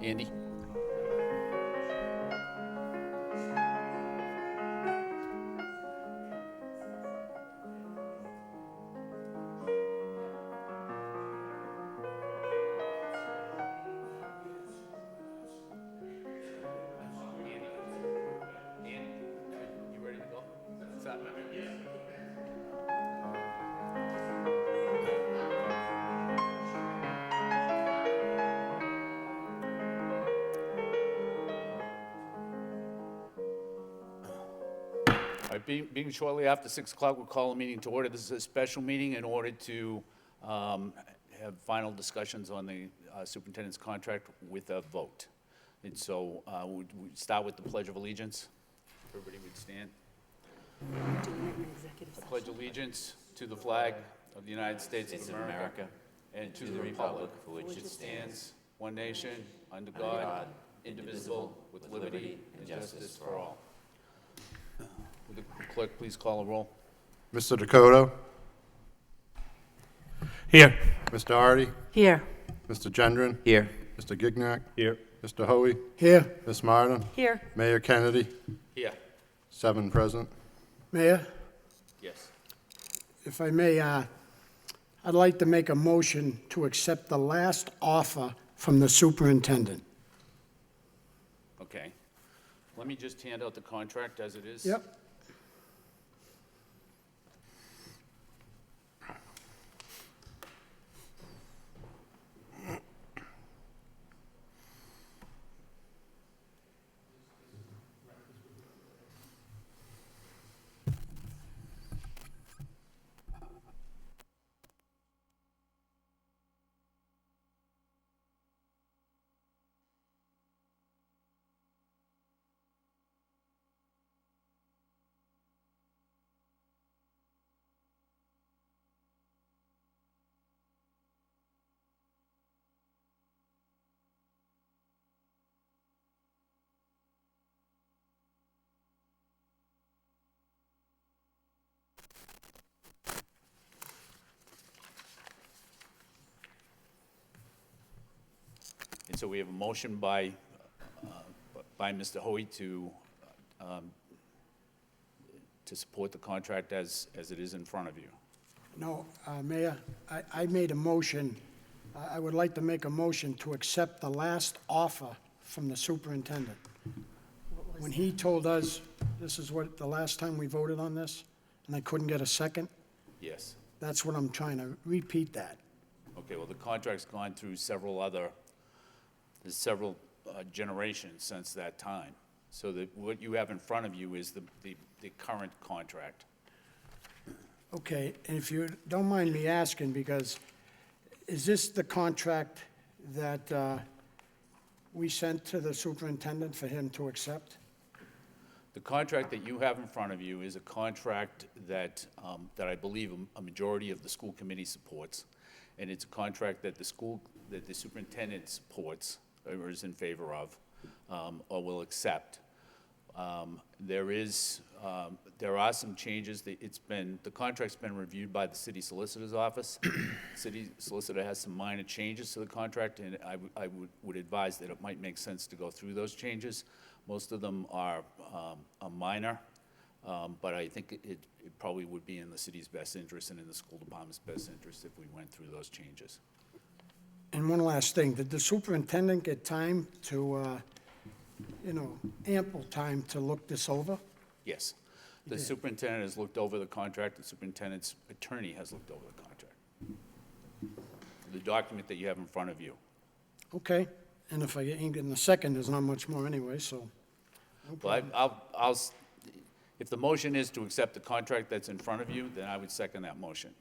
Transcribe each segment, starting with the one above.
Andy? You ready to go? All right, being shortly after 6 o'clock, we'll call a meeting to order. This is a special meeting in order to have final discussions on the superintendent's contract with a vote. And so we start with the Pledge of Allegiance. Everybody would stand. I pledge allegiance to the flag of the United States of America and to the republic for which it stands, one nation, under God, indivisible, with liberty and justice for all. Would the clerk please call a roll? Mr. Dakota? Here. Mr. Artie? Here. Mr. Gendron? Here. Mr. Gignac? Here. Mr. Hoey? Here. Ms. Martin? Here. Mayor Kennedy? Here. 7 present. Mayor, Yes. if I may, I'd like to make a motion to accept the last offer from the superintendent. Okay. Let me just hand out the contract as it is. Yep. And so we have a motion by Mr. Hoey to support the contract as it is in front of you. No, Mayor, I made a motion, I would like to make a motion to accept the last offer from the superintendent. When he told us, this is what, the last time we voted on this, and I couldn't get a second, Yes. that's what I'm trying to repeat that. Okay, well, the contract's gone through several generations since that time. So that what you have in front of you is the current contract. Okay, and if you don't mind me asking, because is this the contract that we sent to the superintendent for him to accept? The contract that you have in front of you is a contract that I believe a majority of the school committee supports. And it's a contract that the superintendent supports or is in favor of, or will accept. There are some changes. The contract's been reviewed by the city solicitor's office. City solicitor has some minor changes to the contract, and I would advise that it might make sense to go through those changes. Most of them are minor, but I think it probably would be in the city's best interest and in the school department's best interest if we went through those changes. And one last thing, did the superintendent get time to, ample time to look this over? Yes. The superintendent has looked over the contract. The superintendent's attorney has looked over the contract. The document that you have in front of you. Okay, and if I ain't getting a second, there's not much more anyway, so. no Well, problem. if the motion is to accept the contract that's in front of you, then I would second that motion.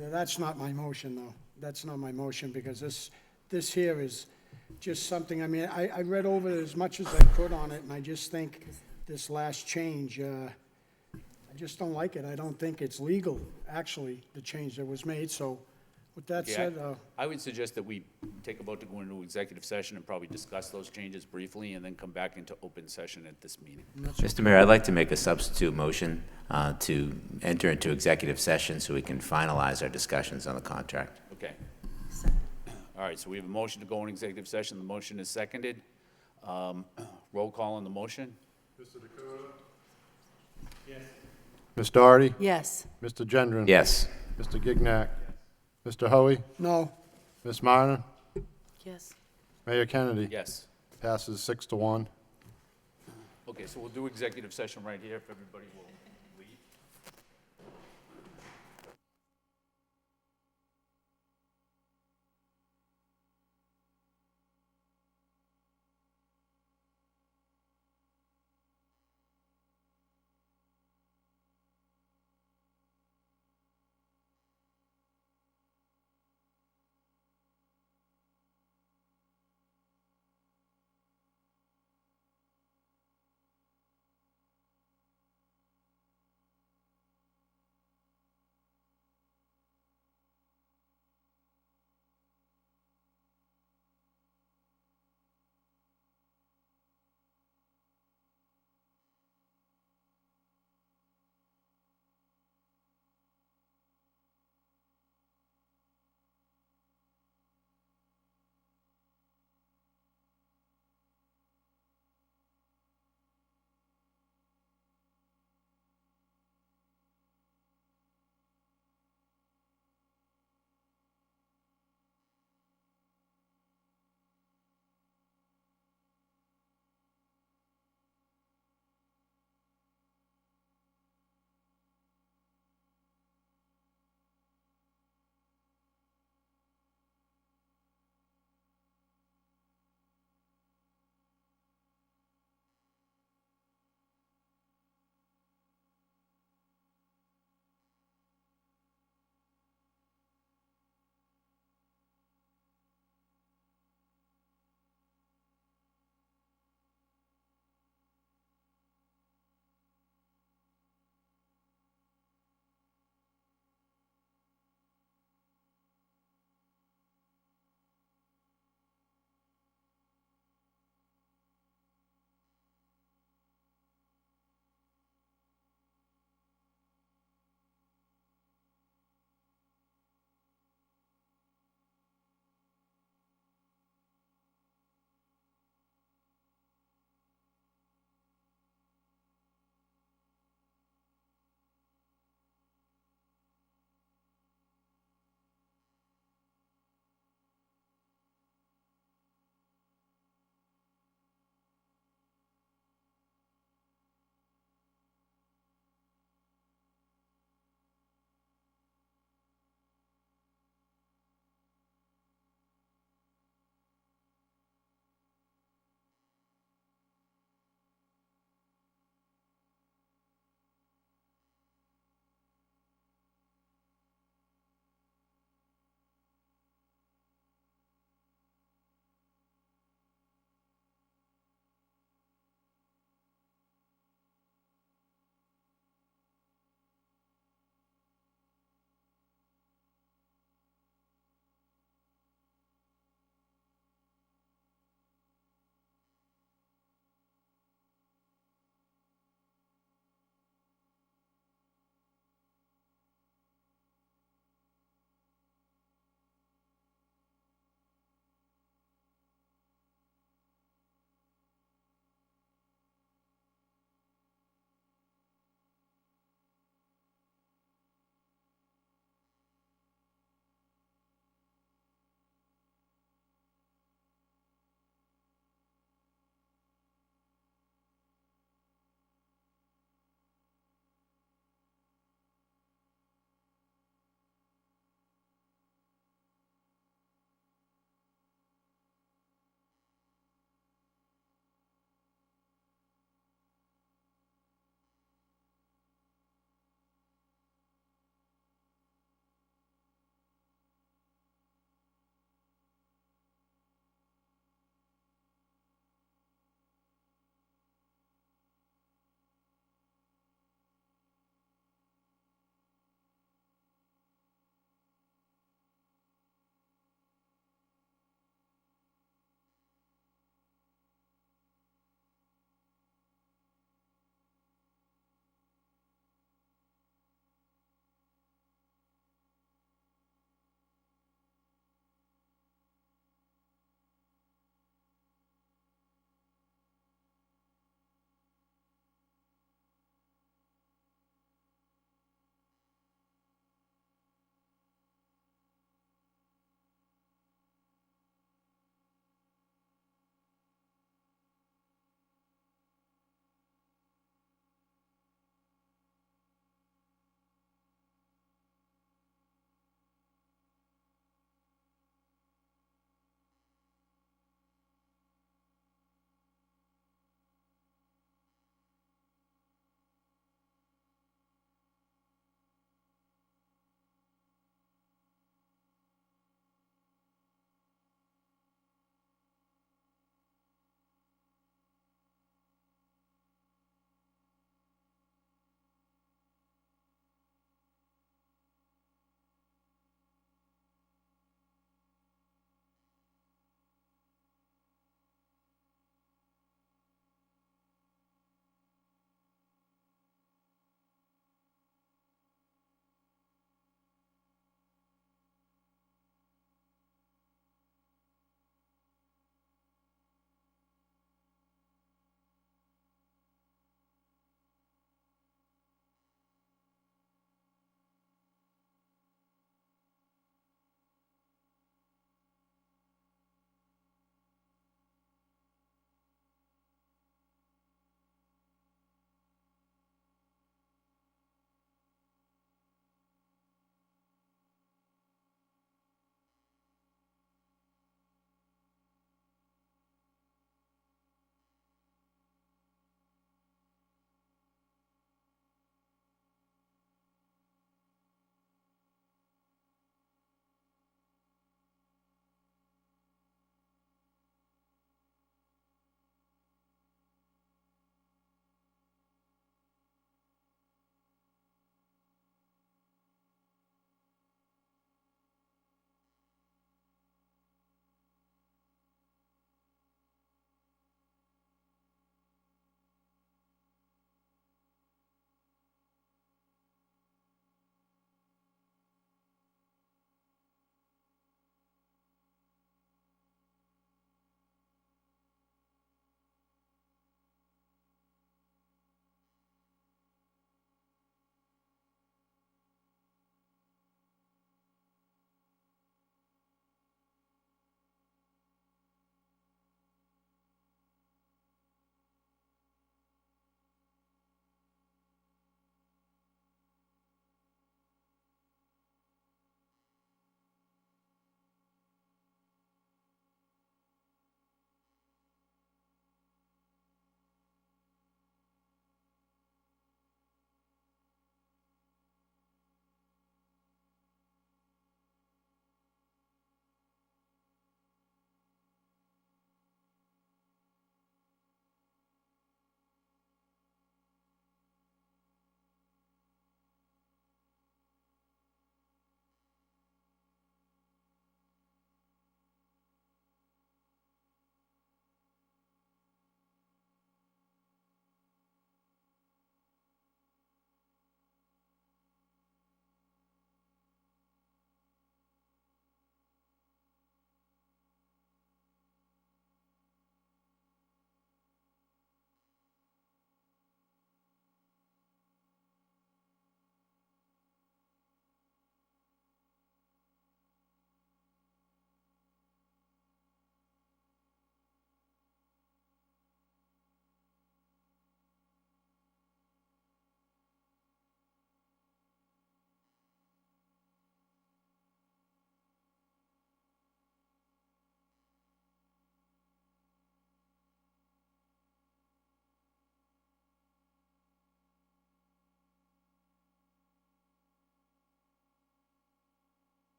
That's not my motion, though. That's not my motion, because this here is just something, I read over it as much as I could on it, and I just think this last change, I just don't like it. I don't think it's legal, actually, the change that was made, so with that Yeah, said, I would suggest that we take a vote to go into executive session and probably discuss those changes briefly and then come back into open session at this meeting. Mr. Mayor, I'd like to make a substitute motion to enter into executive session so we can finalize our discussions on the contract. Okay. All right, so we have a motion to go in executive session. The motion is seconded. Roll call on the motion? Ms. Doherty? Yes. Mr. Gendron? Yes. Mr. Gignac? Mr. Hoey? No, Ms. Martin? Yes. Mayor Kennedy? Yes. Passes 6-1. Okay, so we'll do executive session right here if everybody will leave.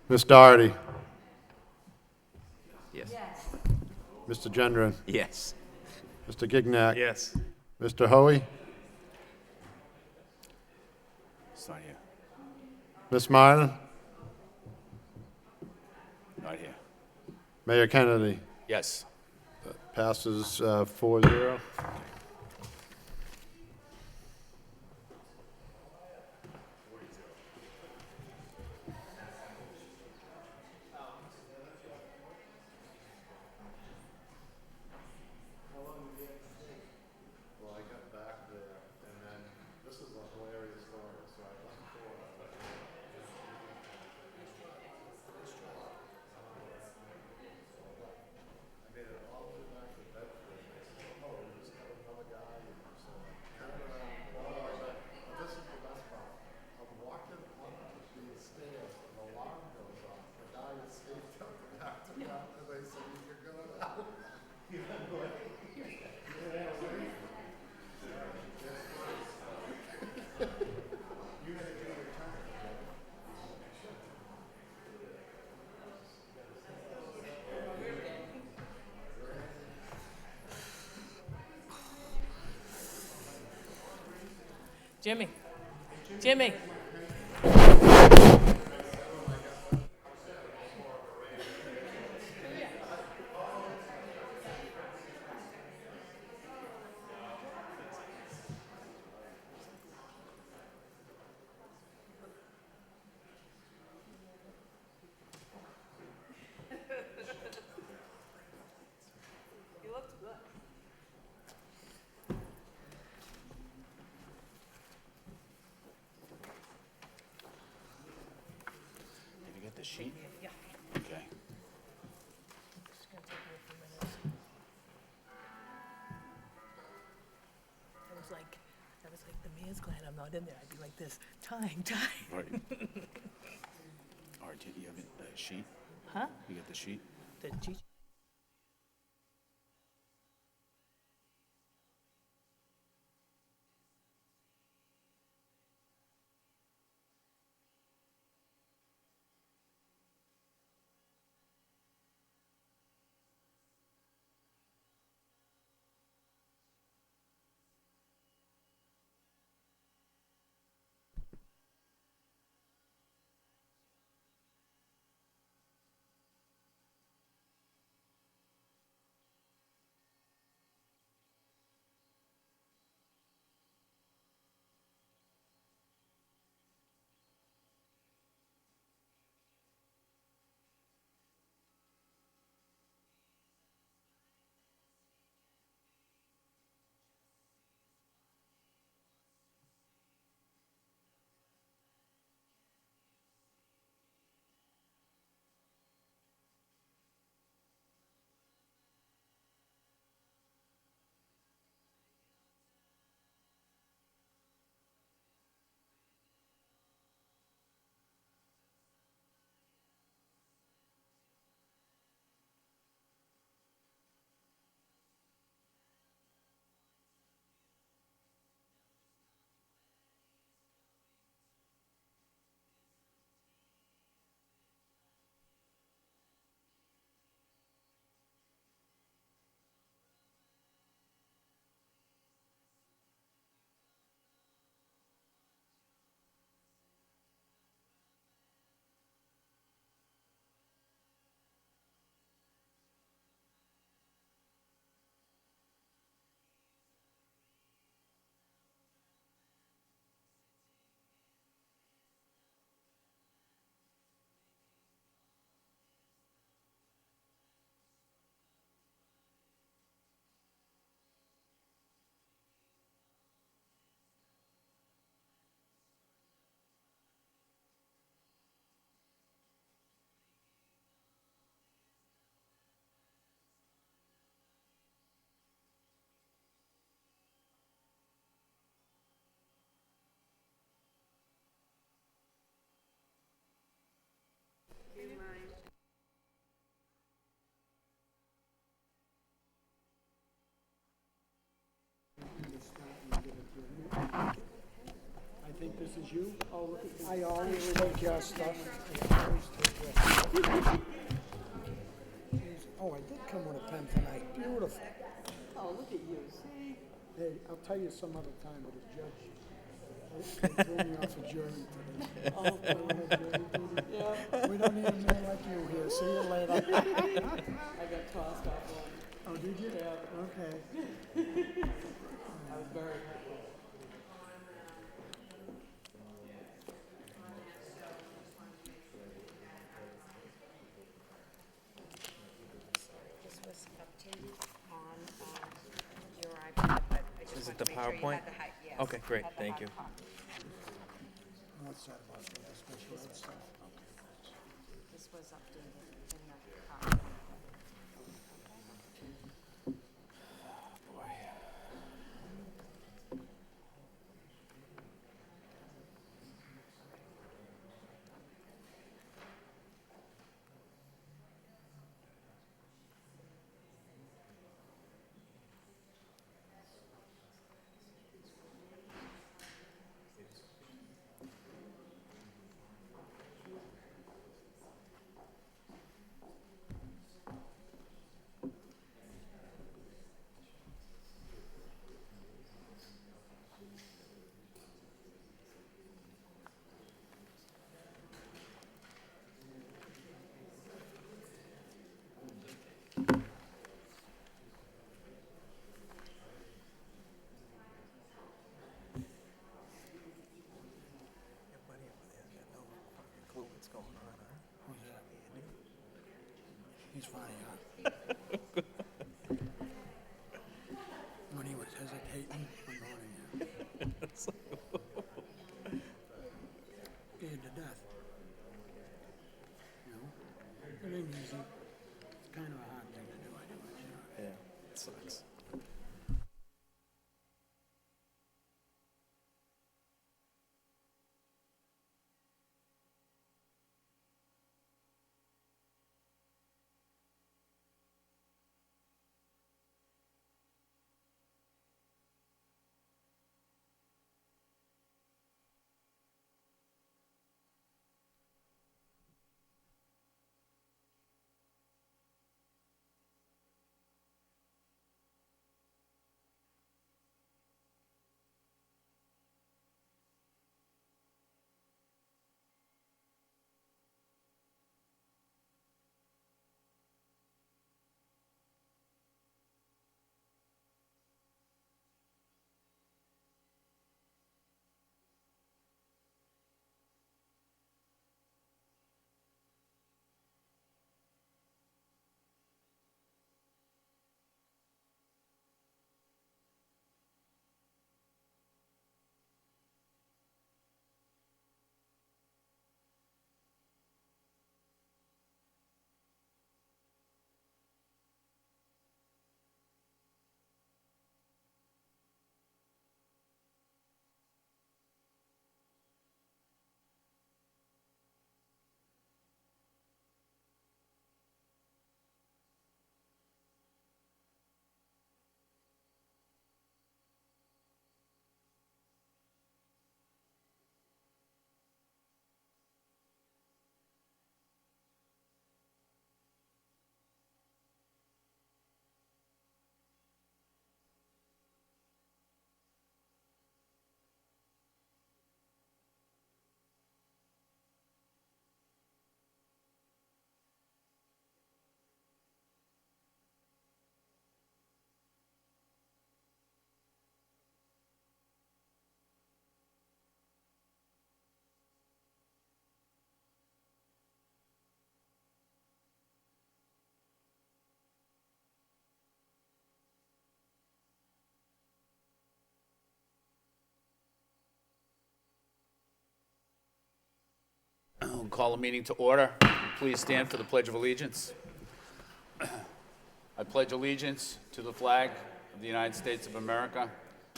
Ms. Doherty. Yes. Mr. Gendron. Yes. Mr. Gignac. Yes. Mr. Hoey. It's not here. Ms. Martin. Not here. Mayor Kennedy. Yes. Passes 4-0. Jimmy. Jimmy. You looked good. Did you get the sheet? Yeah. Okay. It's gonna take me a few minutes. I was like, the mayor's glad I'm not in there. I'd be like this, time. Right. All right, you have the sheet? Huh? You get the sheet? The G- I always take your stuff. I always take your stuff. Oh, I did come with a pen tonight. Beautiful. Oh, look at you, see? Hey, I'll tell you some other time, but a judge, they threw me off a jury today. Yeah, We don't need a man like you here. See you later. I got tossed off one. Oh, did you? Yeah. Okay. I was very, This was updated on your iPad, but I just Is it wanted the to make sure you PowerPoint? had the high, yes. Okay, great, had the thank hard you. copy. What's that about the special ed stuff? This was updated in the copy. Clue what's going on, huh? Who's that? He's funny, huh? When he was hesitating, I'm voting him. Scared to death. You know? It ain't easy. It's kind of a hard thing to do, anyways, you know? Yeah, it sucks. We'll call a meeting to order. Please stand for the Pledge of Allegiance. I pledge allegiance to the flag of the United States of America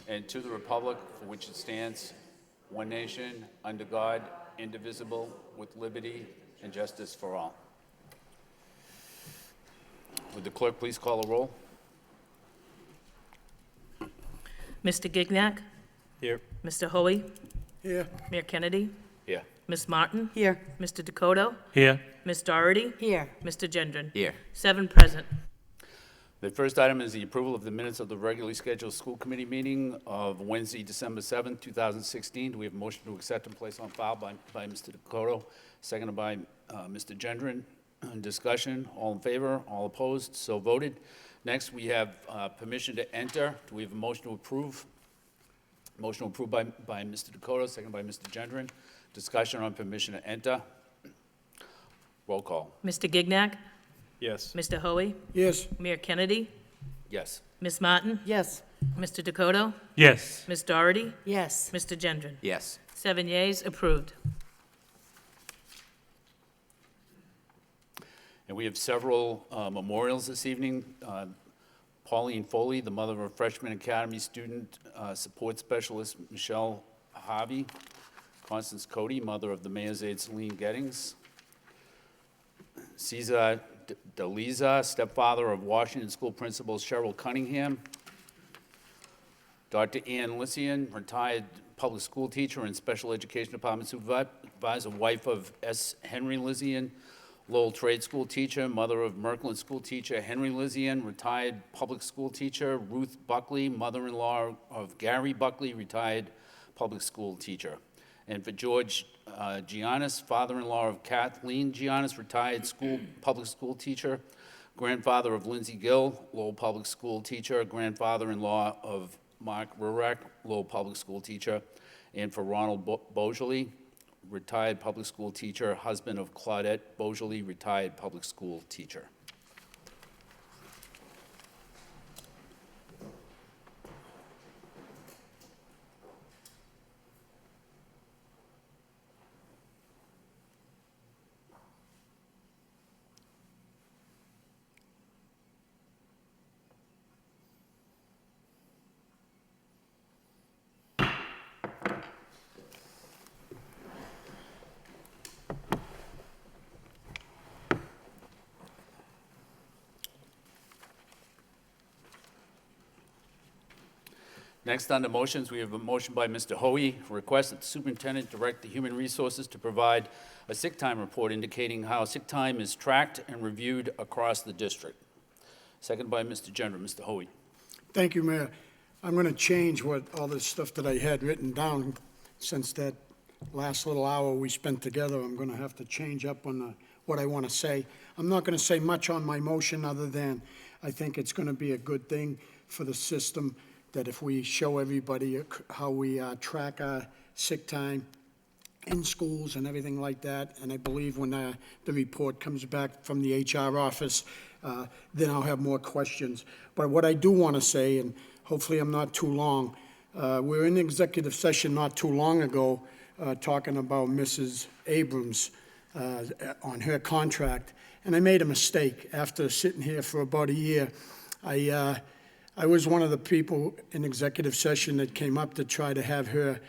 and to the republic for which it stands, one nation, under God, indivisible, with liberty and justice for all. Would the clerk please call a roll? Mr. Gignac? Here. Mr. Hoey? Here. Mayor Kennedy? Here. Ms. Martin? Here. Mr. Dakota? Here. Ms. Doherty? Here. Mr. Gendron? Here. 7 present. The first item is the approval of the minutes of the regularly scheduled school committee meeting of Wednesday, December 7th, 2016. Do we have a motion to accept and place on file by Mr. Dakota, seconded by Mr. Gendron? Discussion, all in favor, all opposed, so voted. Next, we have permission to enter. Do we have a motion to approve? Motion approved by Mr. Dakota, seconded by Mr. Gendron. Discussion on permission to enter. Roll call. Mr. Gignac? Yes. Mr. Hoey? Yes, Mayor Kennedy? Yes. Ms. Martin? Yes. Mr. Dakota? Yes. Ms. Doherty? Yes. Mr. Gendron? Yes. 7 yeas, approved. And we have several memorials this evening. Pauline Foley, the mother of a freshman academy student, support specialist Michelle Harvey. Constance Cody, mother of the mayor's aide Celine Gettings. Cesar DeLiza, stepfather of Washington School Principal Cheryl Cunningham. Dr. Ann Lysian, retired public school teacher and special education department supervisor, wife of S. Henry Lysian. Lowell trade school teacher, mother of Merkland school teacher Henry Lysian, retired public school teacher. Ruth Buckley, mother-in-law of Gary Buckley, retired public school teacher. And for George Giannis, father-in-law of Kathleen Giannis, retired public school teacher. Grandfather of Lindsay Gill, Lowell public school teacher. Grandfather-in-law of Mark Rurak, Lowell public school teacher. And for Ronald Bosley, retired public school teacher, husband of Claudette Bosley, retired public school teacher. Next, on the motions, we have a motion by Mr. Hoey, request that the superintendent direct the human resources to provide a sick time report indicating how sick time is tracked and reviewed across the district. Second by Mr. Gendron. Mr. Hoey. thank you, Mayor. I'm going to change all this stuff that I had written down since that last little hour we spent together. I'm going to have to change up on what I want to say. I'm not going to say much on my motion other than I think it's going to be a good thing for the system that if we show everybody how we track our sick time in schools and everything like that, and I believe when the report comes back from the HR office, then I'll have more questions. But what I do want to say, and hopefully I'm not too long, we're in executive session not too long ago talking about Mrs. Abrams on her contract, and I made a mistake. After sitting here for about a year, I was one of the people in executive session that came up to try to have her,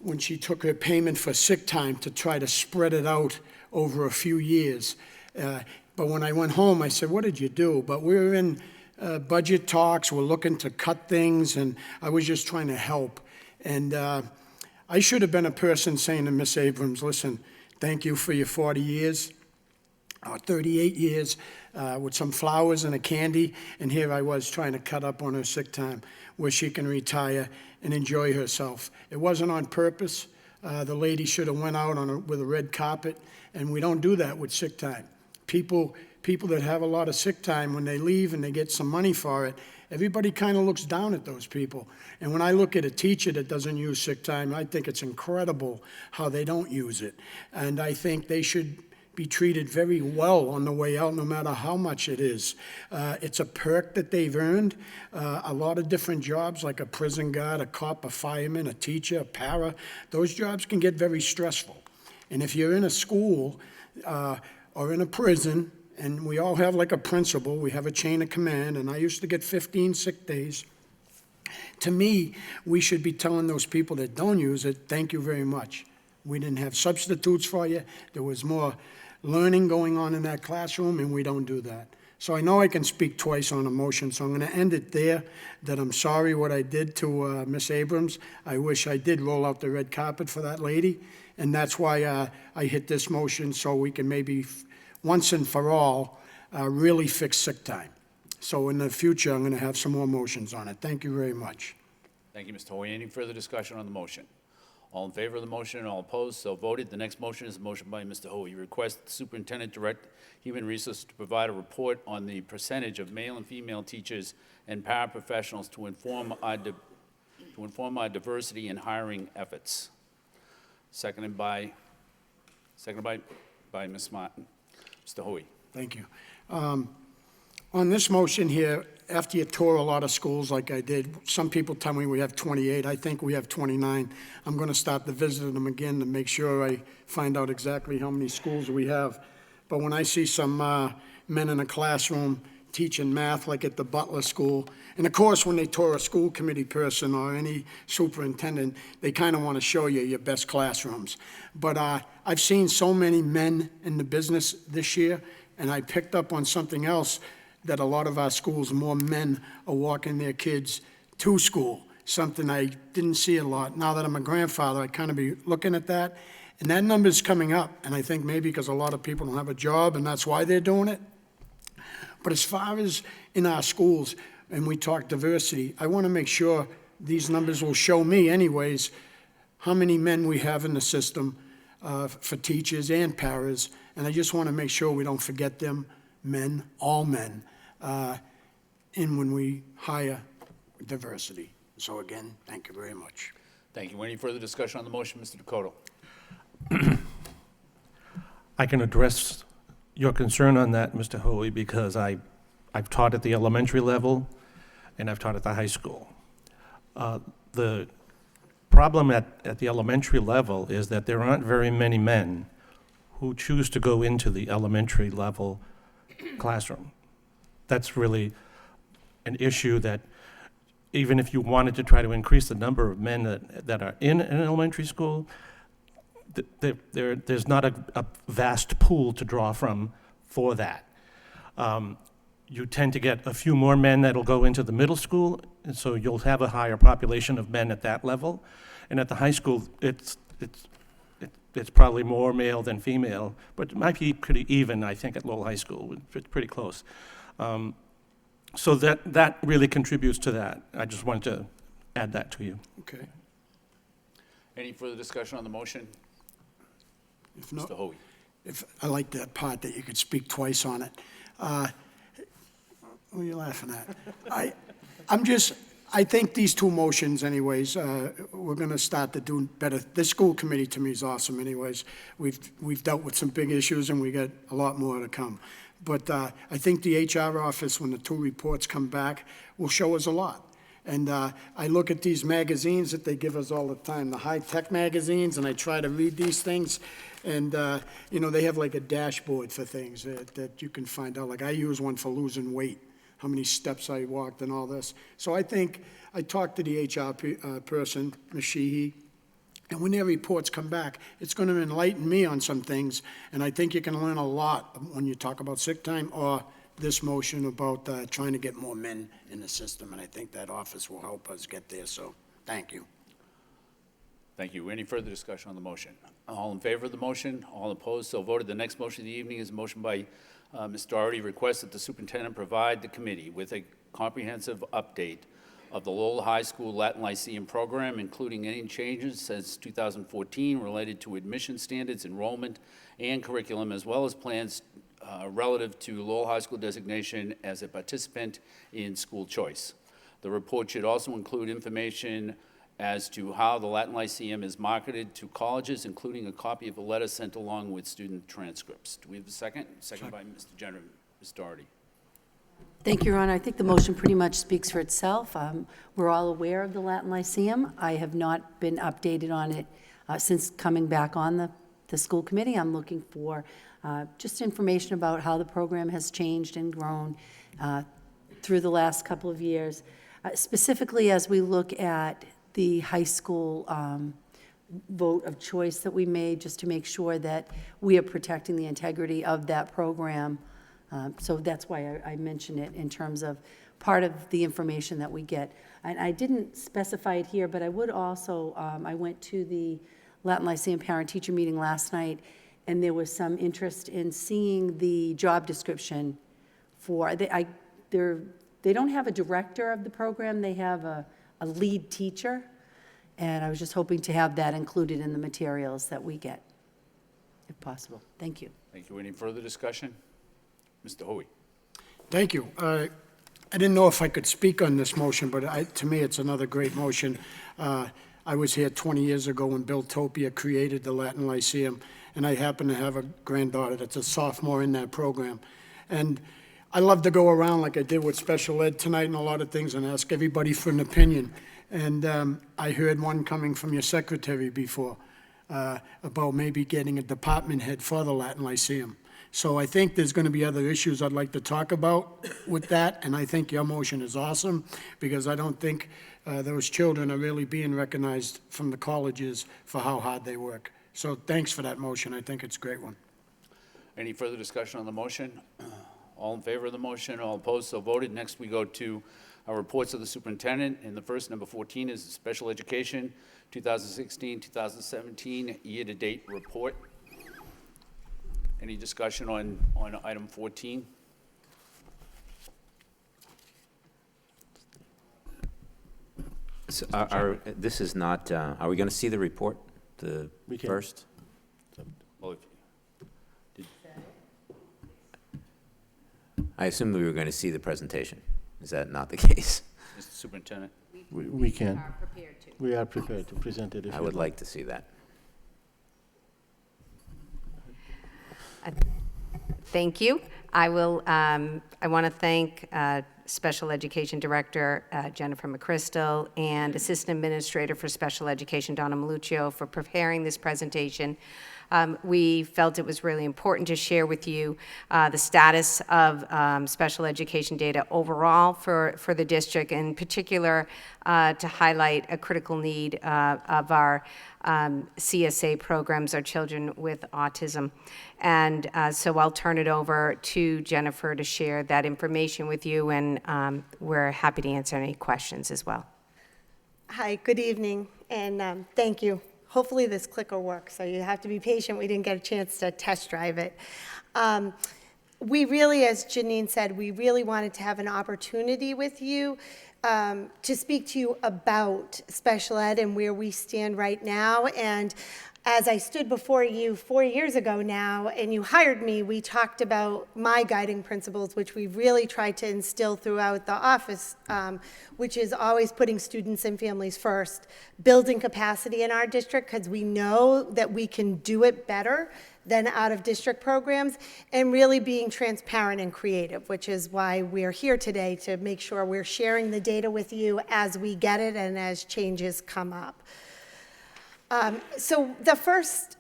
when she took her payment for sick time, to try to spread it out over a few years. But when I went home, I said, what did you do? But we were in budget talks, we're looking to cut things, and I was just trying to help. And I should have been a person saying to Miss Abrams, listen, thank you for your 40 years. 38 years with some flowers and a candy, and here I was trying to cut up on her sick time where she can retire and enjoy herself. It wasn't on purpose. The lady should have went out with a red carpet, and we don't do that with sick time. People that have a lot of sick time, when they leave and they get some money for it, everybody kind of looks down at those people. And when I look at a teacher that doesn't use sick time, I think it's incredible how they don't use it. And I think they should be treated very well on the way out, no matter how much it is. It's a perk that they've earned. A lot of different jobs, like a prison guard, a cop, a fireman, a teacher, a para, those jobs can get very stressful. And if you're in a school or in a prison, and we all have like a principal, we have a chain of command, and I used to get 15 sick days. To me, we should be telling those people that don't use it, thank you very much. We didn't have substitutes for you. There was more learning going on in that classroom, and we don't do that. So I know I can speak twice on a motion, so I'm going to end it there, that I'm sorry what I did to Miss Abrams. I wish I did roll out the red carpet for that lady, and that's why I hit this motion, so we can maybe, once and for all, really fix sick time. So in the future, I'm going to have some more motions on it. Thank you very much. Thank you, Mr. Hoy. Any further discussion on the motion? All in favor of the motion, all opposed, so voted. The next motion is a motion by Mr. Hoy. Request the superintendent direct human resources to provide a report on the percentage of male and female teachers and paraprofessionals to inform our diversity and hiring efforts. Seconded by Ms. Martin. Mr. Hoy. Thank you. On this motion here, after you tour a lot of schools like I did, some people tell me we have 28. I think we have 29. I'm going to start to visit them again to make sure I find out exactly how many schools we have. But when I see some men in a classroom teaching math like at the Butler School, and of course when they tour a school committee person or any superintendent, they kind of want to show you your best classrooms. But I've seen so many men in the business this year, and I picked up on something else, that a lot of our schools, more men are walking their kids to school, something I didn't see a lot. Now that I'm a grandfather, I kind of be looking at that, and that number's coming up, and I think maybe because a lot of people don't have a job, and that's why they're doing it. But as far as in our schools, and we talk diversity, I want to make sure these numbers will show me anyways how many men we have in the system for teachers and paras, and I just want to make sure we don't forget them, men, all men, in when we hire diversity. So again, thank you very much. Thank you. Any further discussion on the motion, Mr. Dakota? I can address your concern on that, Mr. Hoey, because I've taught at the elementary level and I've taught at the high school. The problem at the elementary level is that there aren't very many men who choose to go into the elementary level classroom. That's really an issue that even if you wanted to try to increase the number of men that are in an elementary school, there's not a vast pool to draw from for that. You tend to get a few more men that'll go into the middle school, and so you'll have a higher population of men at that level. And at the high school, it's probably more male than female, but it might be pretty even, I think, at Lowell High School. It's pretty close. So that really contributes to that. I just wanted to add that to you. Okay. Any further discussion on the motion? If not, Mr. Hoey. I like that part that you could speak twice on it. What are you laughing at? I think these two motions anyways, we're going to start to do better. This school committee to me is awesome anyways. We've dealt with some big issues and we got a lot more to come. But I think the HR office, when the two reports come back, will show us a lot. And I look at these magazines that they give us all the time, the high-tech magazines, and I try to read these things. And, they have like a dashboard for things that you can find out. Like I use one for losing weight, how many steps I walked and all this. So I think I talked to the HR person, Ms. Sheehy, and when their reports come back, it's going to enlighten me on some things. And I think you can learn a lot when you talk about sick time or this motion about trying to get more men in the system. And I think that office will help us get there. So thank you. Thank you. Any further discussion on the motion? All in favor of the motion? All opposed? So voted. The next motion of the evening is a motion by Ms. Doherty. Request that the superintendent provide the committee with a comprehensive update of the Lowell High School Latin Lyceum program, including any changes since 2014 related to admission standards, enrollment, and curriculum, as well as plans relative to Lowell High School designation as a participant in school choice. The report should also include information as to how the Latin Lyceum is marketed to colleges, including a copy of a letter sent along with student transcripts. Do we have a second? Second by Mr. Jenner. Ms. Doherty. Thank you, Your Honor. I think the motion pretty much speaks for itself. We're all aware of the Latin Lyceum. I have not been updated on it since coming back on the school committee. I'm looking for just information about how the program has changed and grown through the last couple of years. Specifically, as we look at the high school vote of choice that we made, just to make sure that we are protecting the integrity of that program So that's why I mention it in terms of part of the information that we get. And I didn't specify it here, but I would also, I went to the Latin Lyceum parent-teacher meeting last night, and there was some interest in seeing the job description for, they don't have a director of the program, they have a lead teacher, and I was just hoping to have that included in the materials that we get, if possible. Thank you. Thank you. Any further discussion? Mr. Hoey? Thank you. I didn't know if I could speak on this motion, but to me, it's another great motion. I was here 20 years ago when Bill Topia created the Latin Lyceum, and I happen to have a granddaughter that's a sophomore in that program. And I love to go around like I did with special ed tonight and a lot of things and ask everybody for an opinion. And I heard one coming from your secretary before about maybe getting a department head for the Latin Lyceum. So I think there's going to be other issues I'd like to talk about with that, and I think your motion is awesome, because I don't think those children are really being recognized from the colleges for how hard they work. So thanks for that motion. I think it's a great one. Any further discussion on the motion? All in favor of the motion, all opposed, so voted. Next, we go to our reports of the superintendent, and the first, number 14, is the Special Education 2016-2017 year-to-date report. Any discussion on item 14? So this is not, are we going to see the report, the We can. first? Well, if- I assume we were going to see the presentation. Is that not the case? Mr. Superintendent? We can. Are prepared to. We are prepared to present it if I you would like to see that. Thank you. I want to thank Special Education Director Jennifer McChrystal and Assistant Administrator for Special Education Donna Maluccio for preparing this presentation. We felt it was really important to share with you the status of special education data overall for the district, in particular to highlight a critical need of our CSA programs, our children with autism. And so I'll turn it over to Jennifer to share that information with you, and we're happy to answer any questions as well. Hi, good evening, and thank you. Hopefully this clicker works, so you have to be patient. We didn't get a chance to test drive it. We really, as Janine said, we really wanted to have an opportunity with you to speak to you about special ed and where we stand right now. And as I stood before you 4 years ago now, and you hired me, we talked about my guiding principles, which we've really tried to instill throughout the office, which is always putting students and families first, building capacity in our district, because we know that we can do it better than out-of-district programs, and really being transparent and creative, which is why we're here today, to make sure we're sharing the data with you as we get it and as changes come up. So the first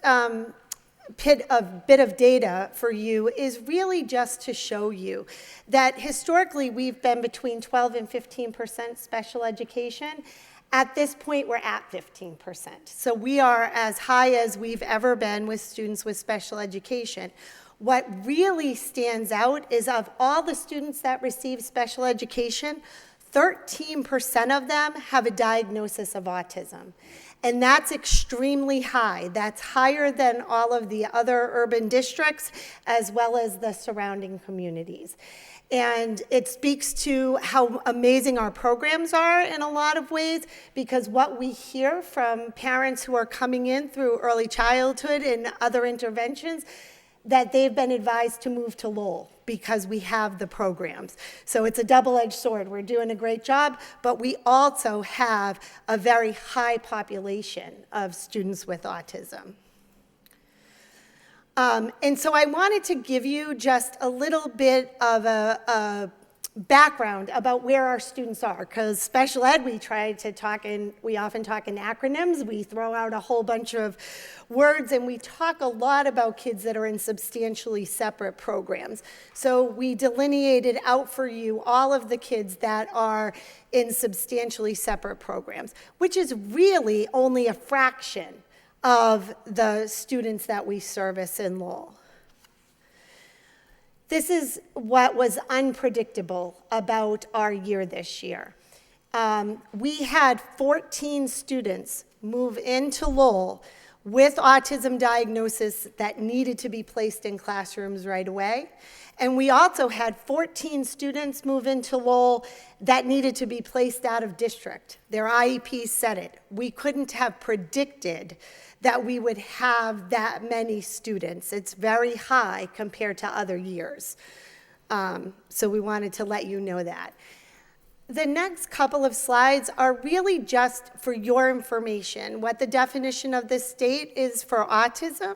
bit of data for you is really just to show you that historically we've been between 12 and 15% special education. At this point, we're at 15%. So we are as high as we've ever been with students with special education. What really stands out is, of all the students that receive special education, 13% of them have a diagnosis of autism. And that's extremely high. That's higher than all of the other urban districts, as well as the surrounding communities. And it speaks to how amazing our programs are in a lot of ways, because what we hear from parents who are coming in through early childhood and other interventions, that they've been advised to move to Lowell because we have the programs. So it's a double-edged sword. We're doing a great job, but we also have a very high population of students with autism. And so I wanted to give you just a little bit of a background about where our students are, because special ed, we often talk in acronyms. We throw out a whole bunch of words, and we talk a lot about kids that are in substantially separate programs. So we delineated out for you all of the kids that are in substantially separate programs, which is really only a fraction of the students that we service in Lowell. This is what was unpredictable about our year this year. We had 14 students move into Lowell with autism diagnosis that needed to be placed in classrooms right away. And we also had 14 students move into Lowell that needed to be placed out of district. Their IEP said it. We couldn't have predicted that we would have that many students. It's very high compared to other years. So we wanted to let you know that. The next couple of slides are really just for your information, what the definition of the state is for autism.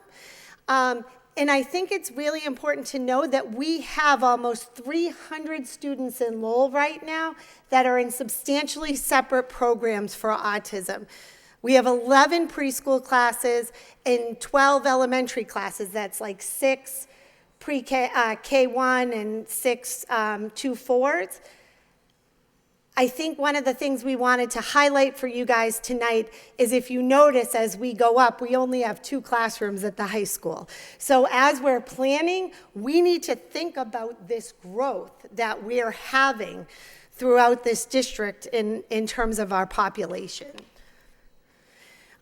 And I think it's really important to know that we have almost 300 students in Lowell right now that are in substantially separate programs for autism. We have 11 preschool classes and 12 elementary classes. That's like 6 pre-K, K1 and 6 2-4s. I think one of the things we wanted to highlight for you guys tonight is if you notice as we go up, we only have 2 classrooms at the high school. So as we're planning, we need to think about this growth that we're having throughout this district in terms of our population.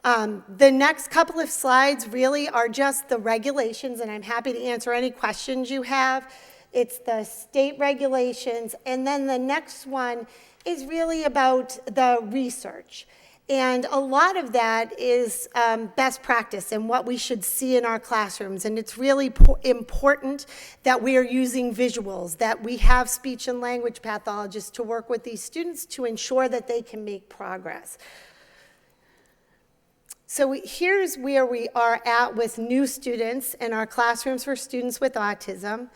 The next couple of slides really are just the regulations, and I'm happy to answer any questions you have. It's the state regulations, and then the next one is really about the research. And a lot of that is best practice and what we should see in our classrooms. And it's really important that we are using visuals, that we have speech and language pathologists to work with these students to ensure that they can make progress. So here's where we are at with new students in our classrooms for students with autism.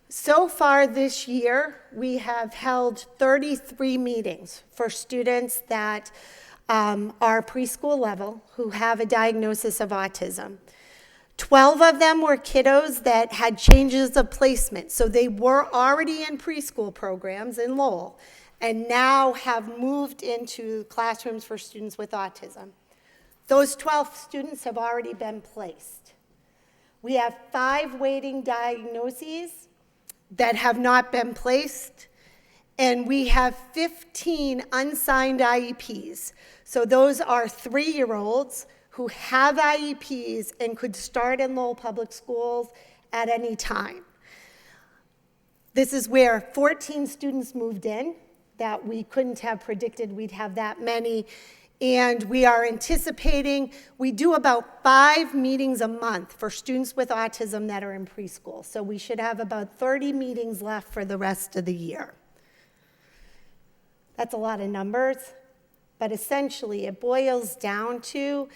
So far this year, we have held 33 meetings for students that are preschool level who have a diagnosis of autism. 12 of them were kiddos that had changes of placement. So they were already in preschool programs in Lowell and now have moved into classrooms for students with autism. Those 12 students have already been placed. We have 5 waiting diagnoses that have not been placed, and we have 15 unsigned IEPs. So those are 3-year-olds who have IEPs and could start in Lowell Public Schools at any time. This is where 14 students moved in that we couldn't have predicted we'd have that many. And we are anticipating, we do about 5 meetings a month for students with autism that are in preschool. So we should have about 30 meetings left for the rest of the year. That's a lot of numbers, but essentially it boils down to,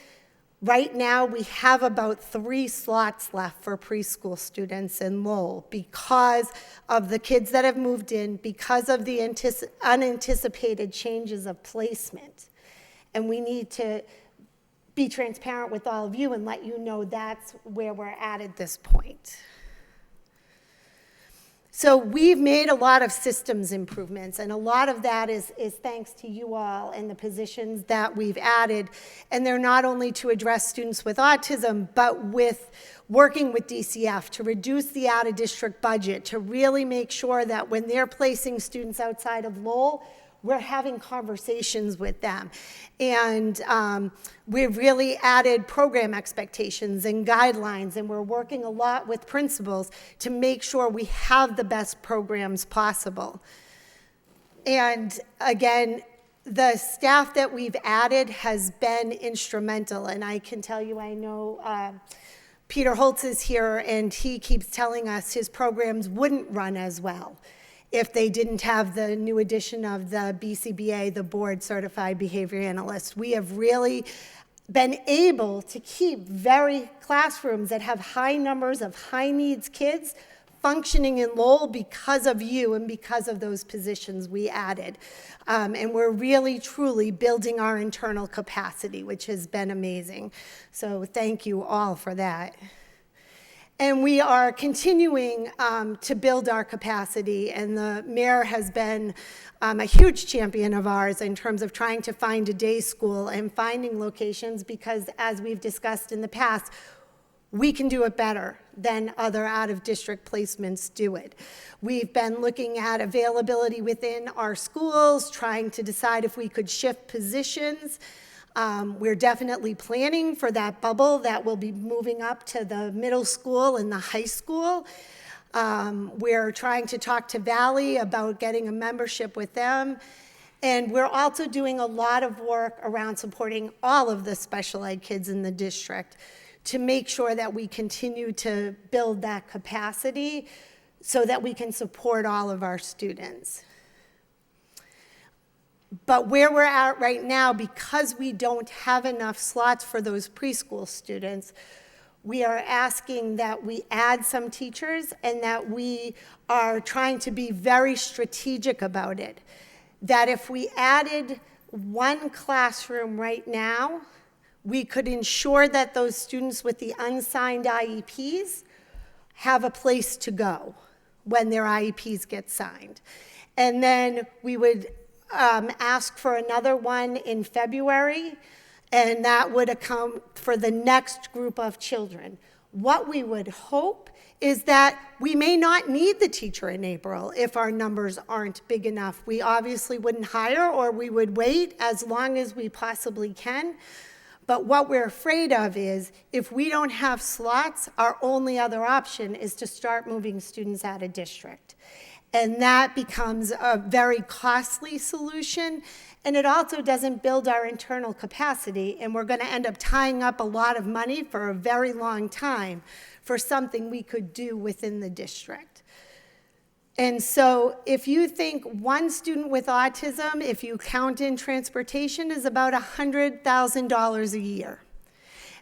right now we have about 3 slots left for preschool students in Lowell because of the kids that have moved in, because of the unanticipated changes of placement. And we need to be transparent with all of you and let you know that's where we're at this point. So we've made a lot of systems improvements, and a lot of that is thanks to you all and the positions that we've added. And they're not only to address students with autism, but with working with DCF to reduce the out-of-district budget, to really make sure that when they're placing students outside of Lowell, we're having conversations with them. And we've really added program expectations and guidelines, and we're working a lot with principals to make sure we have the best programs possible. And again, the staff that we've added has been instrumental, and I can tell you, I know Peter Holtz is here, and he keeps telling us his programs wouldn't run as well if they didn't have the new addition of the BCBA, the Board Certified Behavior Analyst. We have really been able to keep classrooms that have high numbers of high needs kids functioning in Lowell because of you and because of those positions we added. And we're really, truly building our internal capacity, which has been amazing. So thank you all for that. And we are continuing to build our capacity, and the mayor has been a huge champion of ours in terms of trying to find a day school and finding locations because, as we've discussed in the past, we can do it better than other out-of-district placements do it. We've been looking at availability within our schools, trying to decide if we could shift positions. We're definitely planning for that bubble that will be moving up to the middle school and the high school. We're trying to talk to Valley about getting a membership with them. And we're also doing a lot of work around supporting all of the special ed kids in the district to make sure that we continue to build that capacity so that we can support all of our students. But where we're at right now, because we don't have enough slots for those preschool students, we are asking that we add some teachers and that we are trying to be very strategic about it. That if we added one classroom right now, we could ensure that those students with the unsigned IEPs have a place to go when their IEPs get signed. And then we would ask for another one in February, and that would account for the next group of children. What we would hope is that we may not need the teacher in April if our numbers aren't big enough. We obviously wouldn't hire, or we would wait as long as we possibly can. But what we're afraid of is if we don't have slots, our only other option is to start moving students out of district. And that becomes a very costly solution, and it also doesn't build our internal capacity, and we're going to end up tying up a lot of money for a very long time for something we could do within the district. And so if you think one student with autism, if you count in transportation, is about $100,000 a year.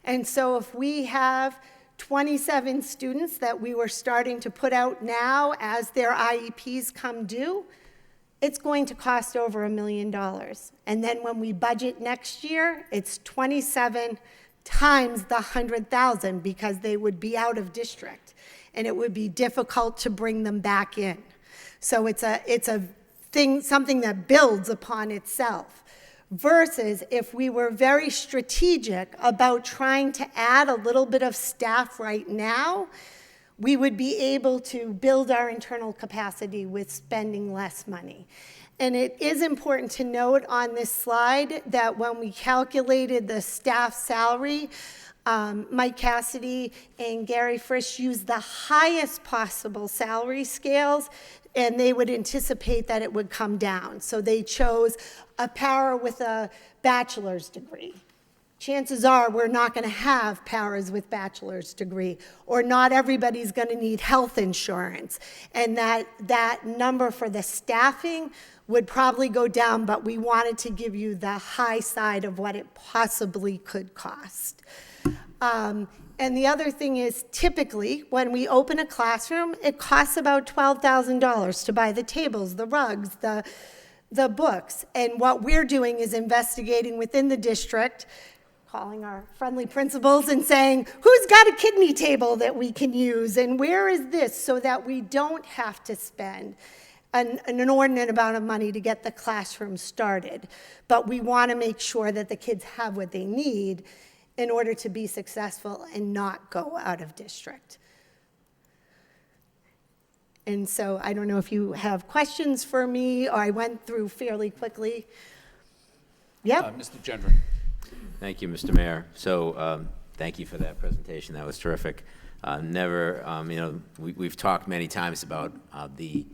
And so if we have 27 students that we were starting to put out now as their IEPs come due, it's going to cost over $1 million. And then when we budget next year, it's 27 times the 100,000 because they would be out of district and it would be difficult to bring them back in. So it's a thing, something that builds upon itself. Versus if we were very strategic about trying to add a little bit of staff right now, we would be able to build our internal capacity with spending less money. And it is important to note on this slide that when we calculated the staff salary, Mike Cassidy and Gary Frisch used the highest possible salary scales, and they would anticipate that it would come down. So they chose a para with a bachelor's degree. Chances are we're not going to have paras with bachelor's degree, or not everybody's going to need health insurance. And that number for the staffing would probably go down, but we wanted to give you the high side of what it possibly could cost. And the other thing is, typically, when we open a classroom, it costs about $12,000 to buy the tables, the rugs, the books. And what we're doing is investigating within the district, calling our friendly principals and saying, who's got a kidney table that we can use, and where is this, so that we don't have to spend an inordinate amount of money to get the classroom started. But we want to make sure that the kids have what they need in order to be successful and not go out of district. And so I don't know if you have questions for me, or I went through fairly quickly. Yep. Mr. Gendron. Thank you, Mr. Mayor. So thank you for that presentation. That was terrific. We've talked many times about the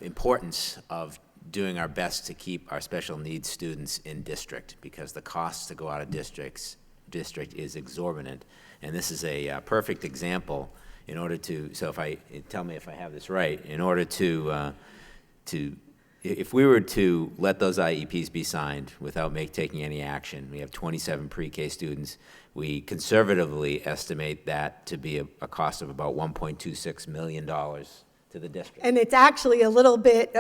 importance of doing our best to keep our special needs students in district, because the cost to go out of district is exorbitant. And this is a perfect example in order to, so tell me if I have this right, in order to if we were to let those IEPs be signed without taking any action, we have 27 pre-K students. We conservatively estimate that to be a cost of about $1.26 million to the district. And it's actually a little bit,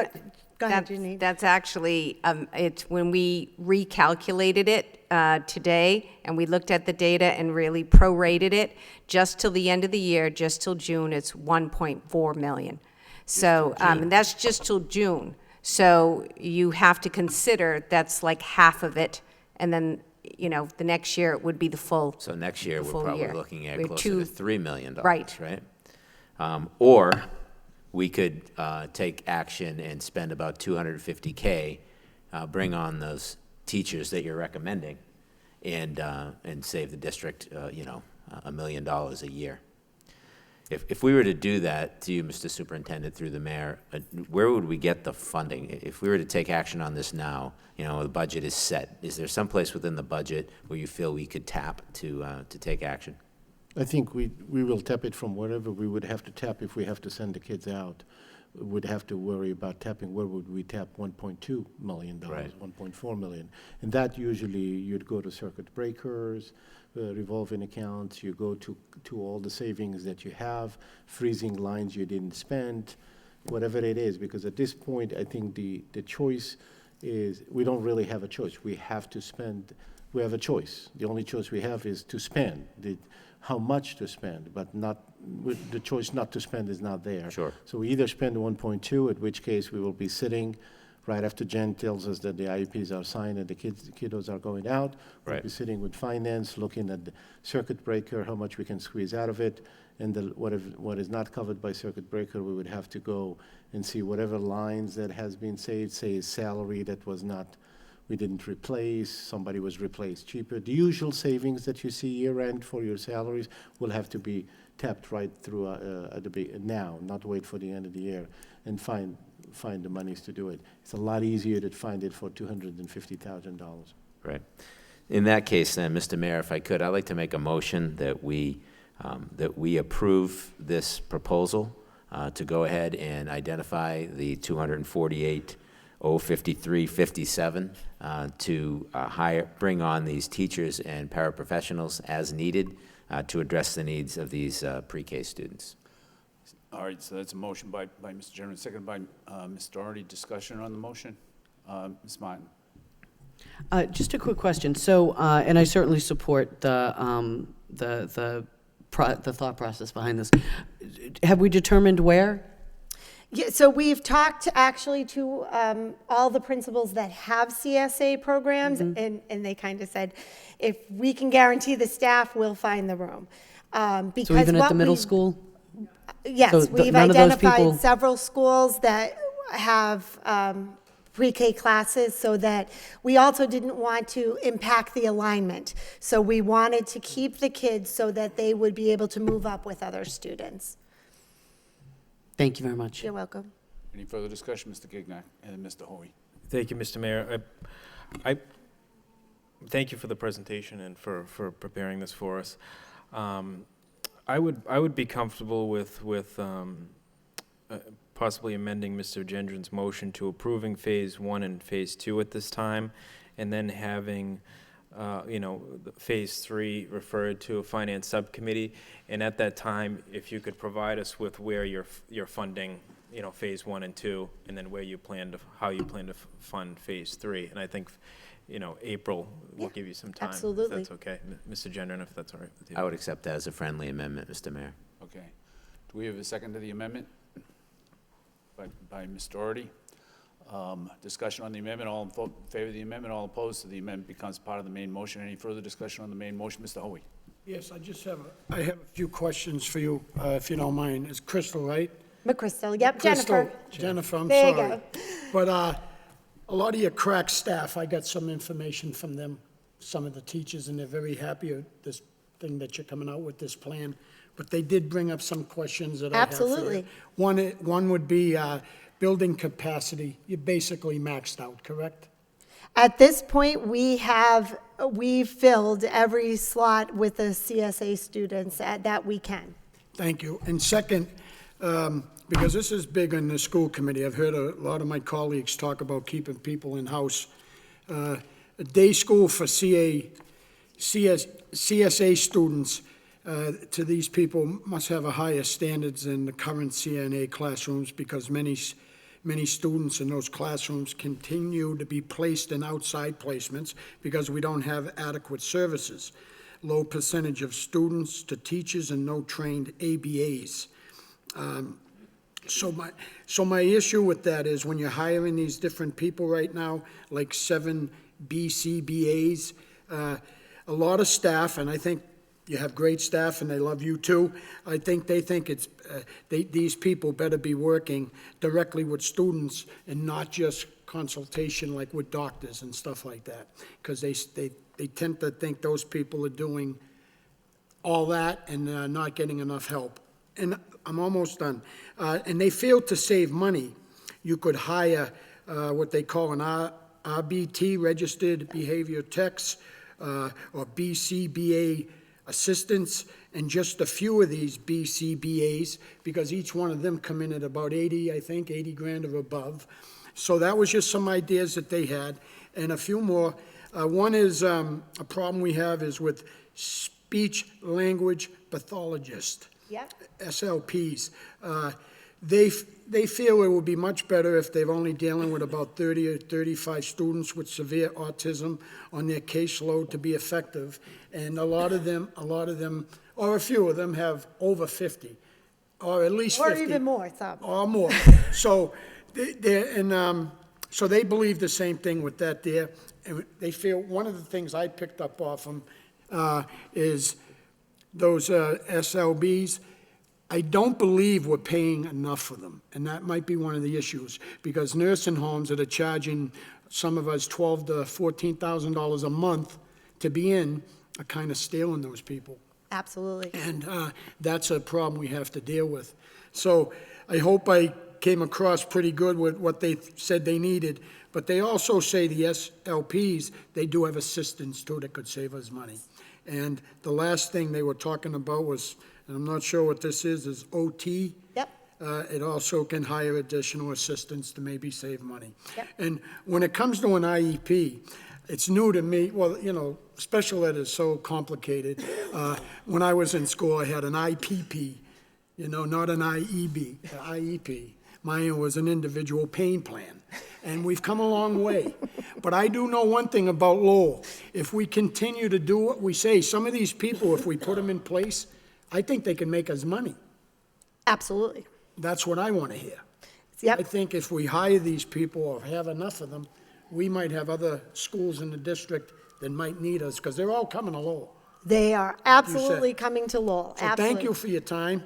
go ahead, Janine. That's actually, it's when we recalculated it today, and we looked at the data and really prorated it, just till the end of the year, just till June, it's 1.4 million. So, and that's just till June. So you have to consider that's like half of it, and then the next year it would be the full. So next year, The we're full probably year. looking at We're closer to $3 million, Right. right? Or we could take action and spend about $250K, bring on those teachers that you're recommending, and save the district, $1 million a year. If we were to do that, to you, Mr. Superintendent, through the mayor, where would we get the funding? If we were to take action on this now, the budget is set, is there some place within the budget where you feel we could tap to take action? I think we will tap it from wherever we would have to tap if we have to send the kids out. We would have to worry about tapping, where would we tap $1.2 million, Right. $1.4 million? And that usually you'd go to circuit breakers, revolving accounts, you go to all the savings that you have, freezing lines you didn't spend, whatever it is, because at this point, I think the choice is, we don't really have a choice. We have to spend, we have a choice. The only choice we have is to spend, how much to spend, but the choice not to spend is not there. Sure. So we either spend 1.2, at which case we will be sitting right after Jen tells us that the IEPs are signed and the kiddos are going out. We'll Right. be sitting with finance, looking at the circuit breaker, how much we can squeeze out of it, and what is not covered by circuit breaker, we would have to go and see whatever lines that has been saved, say salary that was not, we didn't replace, somebody was replaced cheaper. The usual savings that you see year-end for your salaries will have to be tapped right through now, not wait for the end of the year, and find the monies to do it. It's a lot easier to find it for $250,000. Right. In that case, then, Mr. Mayor, if I could, I'd like to make a motion that we approve this proposal to go ahead and identify the $248,053.57 to bring on these teachers and paraprofessionals as needed to address the needs of these pre-K students. All right, so that's a motion by Mr. Generman, seconded by Ms. Doherty. Discussion on the motion? Ms. Martin? Just a quick question. So, and I certainly support the thought process behind this. Have we determined where? Yeah, so we've talked actually to all the principals that have CSA programs, and they kind of said, if we can guarantee the staff, we'll find the room. Because So even at what the middle we've- school? Yes, So we've none of those identified people- several schools that have pre-K classes, so that we also didn't want to impact the alignment. So we wanted to keep the kids so that they would be able to move up with other students. Thank you very much. You're welcome. Any further discussion, Mr. Gignac and Mr. Hoy? Thank you, Mr. Mayor. I thank you for the presentation and for preparing this for us. I would be comfortable with possibly amending Mr. Gendron's motion to approving Phase 1 and Phase 2 at this time, and then having Phase 3 referred to a finance subcommittee, and at that time, if you could provide us with where you're funding, Phase 1 and 2, and then how you plan to fund Phase 3. And I think, April will Yeah, give you some time. absolutely. If that's okay. Mr. Gendron, if that's all right with you. I would accept that as a friendly amendment, Mr. Mayor. Okay. Do we have a second to the amendment? By Ms. Doherty. Discussion on the amendment, all in favor of the amendment, all opposed, so the amendment becomes part of the main motion. Any further discussion on the main motion? Mr. Hoy? Yes, I have a few questions for you, if you don't mind. It's Crystal, right? McChrystal, yep, Jennifer. Crystal, Jennifer, I'm There you sorry. go. But a lot of your crack staff, I got some information from them, some of the teachers, and they're very happy with this thing that you're coming out with, this plan. But they did bring up some questions that I have for you. Absolutely. One would be building capacity. You're basically maxed out, correct? At this point, we've filled every slot with the CSA students that we can. Thank you. And second, because this is big in the school committee, I've heard a lot of my colleagues talk about keeping people in-house. A day school for CSA students, to these people must have a higher standards than the current CNA classrooms, because many students in those classrooms continue to be placed in outside placements because we don't have adequate services. Low percentage of students to teachers and no trained ABAs. So my issue with that is when you're hiring these different people right now, like 7 BCBAs, a lot of staff, and I think you have great staff and they love you too. I think they think these people better be working directly with students and not just consultation like with doctors and stuff like that. Because they tend to think those people are doing all that and not getting enough help. And I'm almost done. And they fail to save money. You could hire what they call an RBT, Registered Behavior Techs, or BCBA assistants, and just a few of these BCBAs, because each one of them come in at about 80, I think, 80 grand or above. So that was just some ideas that they had, and a few more. One is, a problem we have is with speech language pathologists. Yep. SLPs. They feel it would be much better if they're only dealing with about 30 or 35 students with severe autism on their caseload to be effective. And a lot of them, or a few of them have over 50, or at least 50. Or even more, some. Or more. So so they believe the same thing with that there. And they feel, one of the things I picked up off them is those SLBs, I don't believe we're paying enough for them, and that might be one of the issues, because nursing homes that are charging some of us $12,000 to $14,000 a month to be in are kind of stealing those people. Absolutely. And that's a problem we have to deal with. So I hope I came across pretty good with what they said they needed, but they also say the SLPs, they do have assistance too that could save us money. And the last thing they were talking about was, and I'm not sure what this is OT. Yep. It also can hire additional assistants to maybe save money. Yep. And when it comes to an IEP, it's new to me. Well, you know, special ed is so complicated. When I was in school, I had an IPP, you know, not an IEB, IEP. Mine was an individual pain plan. And we've come a long way. But I do know one thing about Lowell. If we continue to do what we say, some of these people, if we put them in place, I think they can make us money. Absolutely. That's what I want to hear. Yep. I think if we hire these people or have enough of them, we might have other schools in the district that might need us, because they're all coming to Lowell. They are absolutely coming to Lowell. So Absolutely. thank you for your time.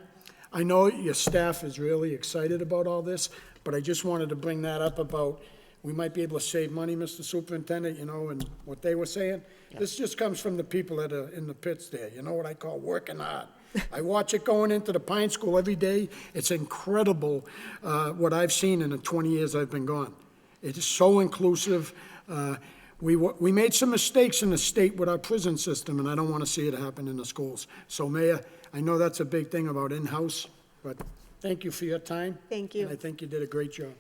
I know your staff is really excited about all this, but I just wanted to bring that up about, we might be able to save money, Mr. Superintendent, you know, and what they were saying. This just comes from the people that are in the pits there, you know what I call working hard. I watch it going into the Pine School every day. It's incredible what I've seen in the 20 years I've been gone. It is so inclusive. We made some mistakes in the state with our prison system, and I don't want to see it happen in the schools. So, Mayor, I know that's a big thing about in-house, but thank you for your time. Thank you. And I think you did a great job.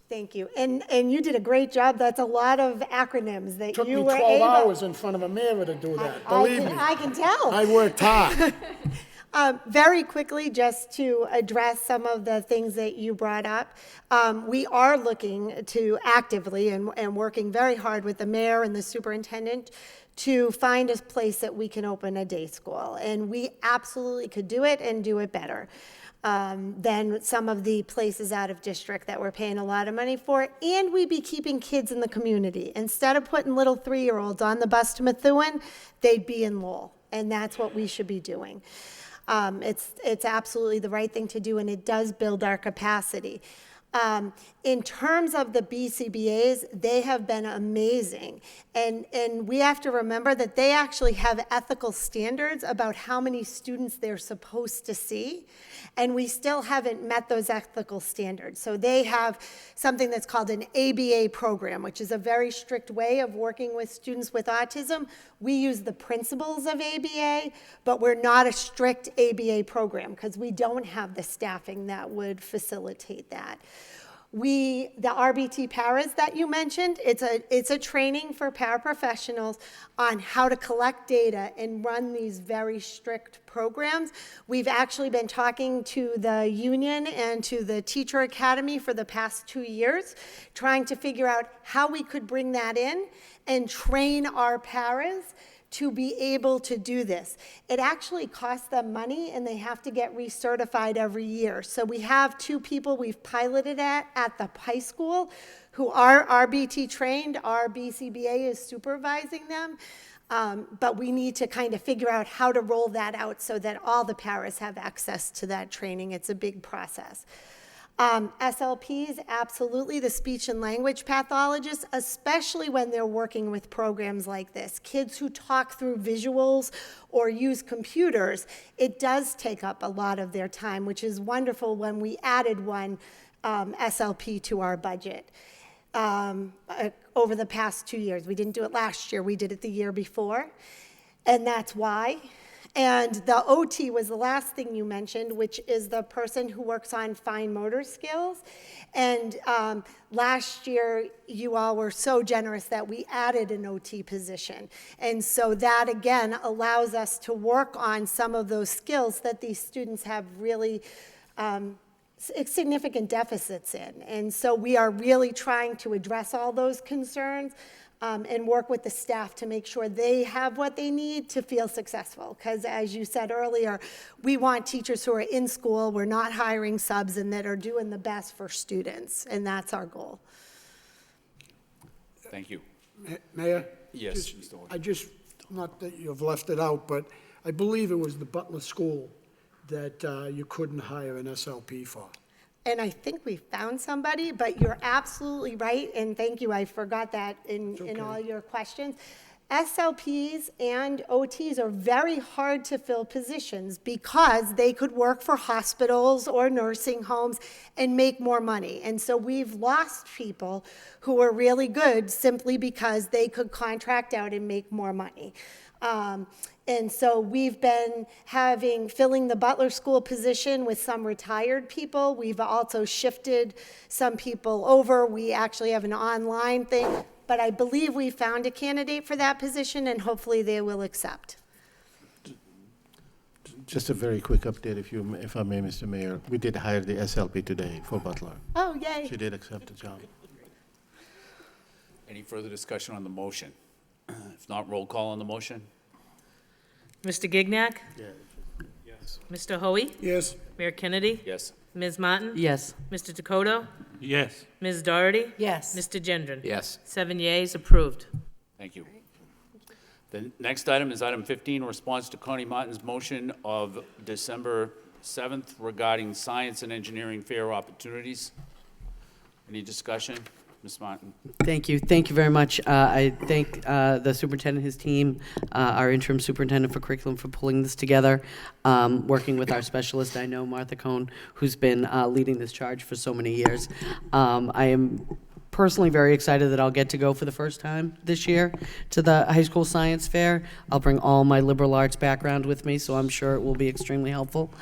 Thank you. And you did a great job. That's a lot of acronyms that Took me you were 12 able. hours in front of a mirror to do that, believe me. I can tell. I worked hard. Very quickly, just to address some of the things that you brought up, we are looking to actively and working very hard with the mayor and the superintendent to find a place that we can open a day school. And we absolutely could do it and do it better than some of the places out of district that we're paying a lot of money for. And we'd be keeping kids in the community. Instead of putting little 3-year-olds on the bus to Methuen, they'd be in Lowell. And that's what we should be doing. It's absolutely the right thing to do, and it does build our capacity. In terms of the BCBAs, they have been amazing. And we have to remember that they actually have ethical standards about how many students they're supposed to see, and we still haven't met those ethical standards. So they have something that's called an ABA program, which is a very strict way of working with students with autism. We use the principles of ABA, but we're not a strict ABA program because we don't have the staffing that would facilitate that. The RBT paras that you mentioned, it's a training for paraprofessionals on how to collect data and run these very strict programs. We've actually been talking to the union and to the teacher academy for the past 2 years, trying to figure out how we could bring that in and train our paras to be able to do this. It actually costs them money, and they have to get recertified every year. So we have 2 people we've piloted at the high school who are RBT trained. Our BCBA is supervising them. But we need to kind of figure out how to roll that out so that all the paras have access to that training. It's a big process. SLPs, absolutely, the speech and language pathologists, especially when they're working with programs like this. Kids who talk through visuals or use computers, it does take up a lot of their time, which is wonderful when we added one SLP to our budget over the past 2 years. We didn't do it last year, we did it the year before, and that's why. And the OT was the last thing you mentioned, which is the person who works on fine motor skills. And last year, you all were so generous that we added an OT position. And so that, again, allows us to work on some of those skills that these students have really significant deficits in. And so we are really trying to address all those concerns and work with the staff to make sure they have what they need to feel successful. Because as you said earlier, we want teachers who are in school, we're not hiring subs, and that are doing the best for students, and that's our goal. Thank you. Mayor? Yes, Mr. Hoy. I just, not that you've left it out, but I believe it was the Butler School that you couldn't hire an SLP for. And I think we found somebody, but you're absolutely right, and thank you, I forgot that in all your questions. SLPs and OTs are very hard to fill positions because they could work for hospitals or nursing homes and make more money. And so we've lost people who are really good simply because they could contract out and make more money. And so we've been filling the Butler School position with some retired people. We've also shifted some people over. We actually have an online thing, but I believe we found a candidate for that position, and hopefully they will accept. Just a very quick update, if I may, Mr. Mayor. We did hire the SLP today for Butler. Oh, yay. She did accept the job. Any further discussion on the motion? If not, roll call on the motion. Mr. Gignac? Yes. Mr. Hoey? Yes. Mayor Kennedy? Yes. Ms. Martin? Yes. Mr. Dakota? Yes. Ms. Doherty? Yes. Mr. Gendron? Yes. 7 yeas, approved. Thank you. The next item is item 15, response to Connie Martin's motion of December 7th regarding science and engineering fair opportunities. Any discussion? Ms. Martin? Thank you. Thank you very much. I thank the superintendent, his team, our interim superintendent for curriculum for pulling this together, working with our specialist, I know, Martha Cohn, who's been leading this charge for so many years. I am personally very excited that I'll get to go for the first time this year to the high school science fair. I'll bring all my liberal arts background with me, so I'm sure it will be extremely helpful.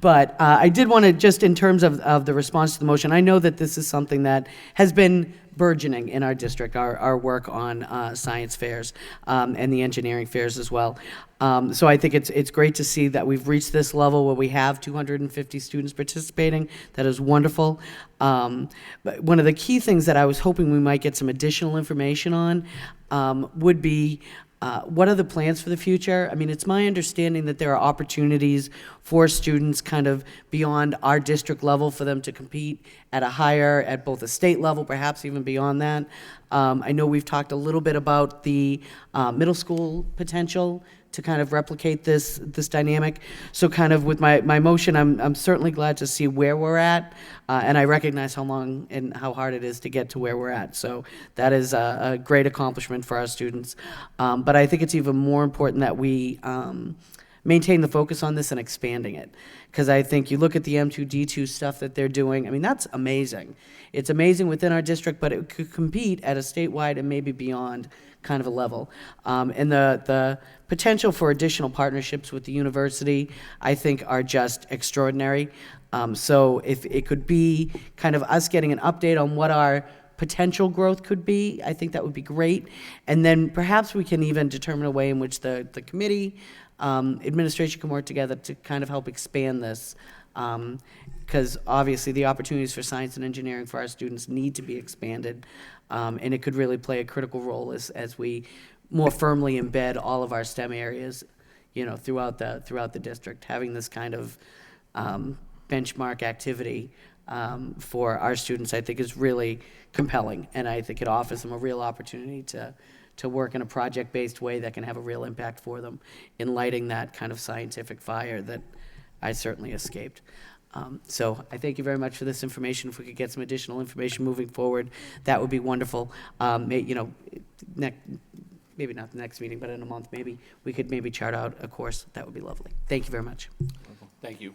But I did want to, just in terms of the response to the motion, I know that this is something that has been burgeoning in our district, our work on science fairs and the engineering fairs as well. So I think it's great to see that we've reached this level where we have 250 students participating. That is wonderful. But one of the key things that I was hoping we might get some additional information on would be what are the plans for the future? I mean, it's my understanding that there are opportunities for students kind of beyond our district level for them to compete at both a state level, perhaps even beyond that. I know we've talked a little bit about the middle school potential to kind of replicate this dynamic. So kind of with my motion, I'm certainly glad to see where we're at, and I recognize how long and how hard it is to get to where we're at. So that is a great accomplishment for our students. But I think it's even more important that we maintain the focus on this and expanding it. Because I think you look at the M2, D2 stuff that they're doing, I mean, that's amazing. It's amazing within our district, but it could compete at a statewide and maybe beyond kind of a level. And the potential for additional partnerships with the university, I think, are just extraordinary. So if it could be kind of us getting an update on what our potential growth could be, I think that would be great. And then perhaps we can even determine a way in which the committee, administration can work together to kind of help expand this. Because obviously the opportunities for science and engineering for our students need to be expanded. And it could really play a critical role as we more firmly embed all of our STEM areas, throughout the district. Having this kind of benchmark activity for our students, I think is really compelling. And I think it offers them a real opportunity to work in a project-based way that can have a real impact for them in lighting that kind of scientific fire that I certainly escaped. So I thank you very much for this information. If we could get some additional information moving forward, that would be wonderful. Maybe not the next meeting, but in a month, maybe, we could maybe chart out a course. That would be lovely. Thank you very much. Thank you,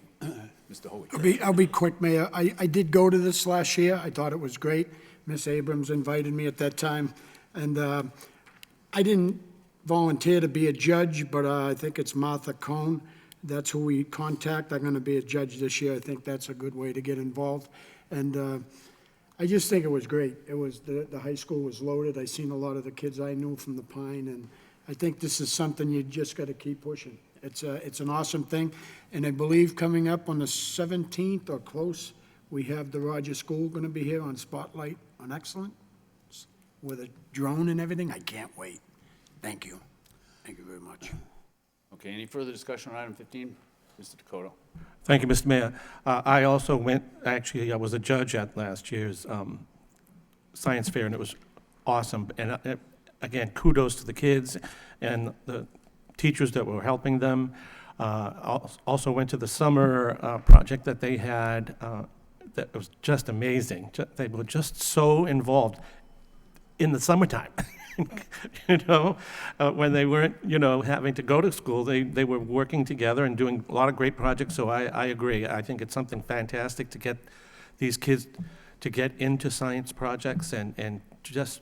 Mr. Hoey. I'll be quick, Mayor. I did go to this last year. I thought it was great. Miss Abrams invited me at that time. And I didn't volunteer to be a judge, but I think it's Martha Cohn. That's who we contact. I'm going to be a judge this year. I think that's a good way to get involved. And I just think it was great. It was, the high school was loaded. I seen a lot of the kids I knew from the Pine, and I think this is something you just got to keep pushing. It's an awesome thing. And I believe coming up on the 17th or close, we have the Rogers School going to be here on Spotlight on Excellence with a drone and everything. I can't wait. Thank you. Thank you very much. Okay, any further discussion on item 15? Mr. Dakota. Thank you, Mr. Mayor. I also I was a judge at last year's science fair, and it was awesome. And again, kudos to the kids and the teachers that were helping them. Also went to the summer project that they had that was just amazing. They were just so involved in the summertime. When they weren't, having to go to school, they were working together and doing a lot of great projects. So I agree. I think it's something fantastic to get these kids to get into science projects and just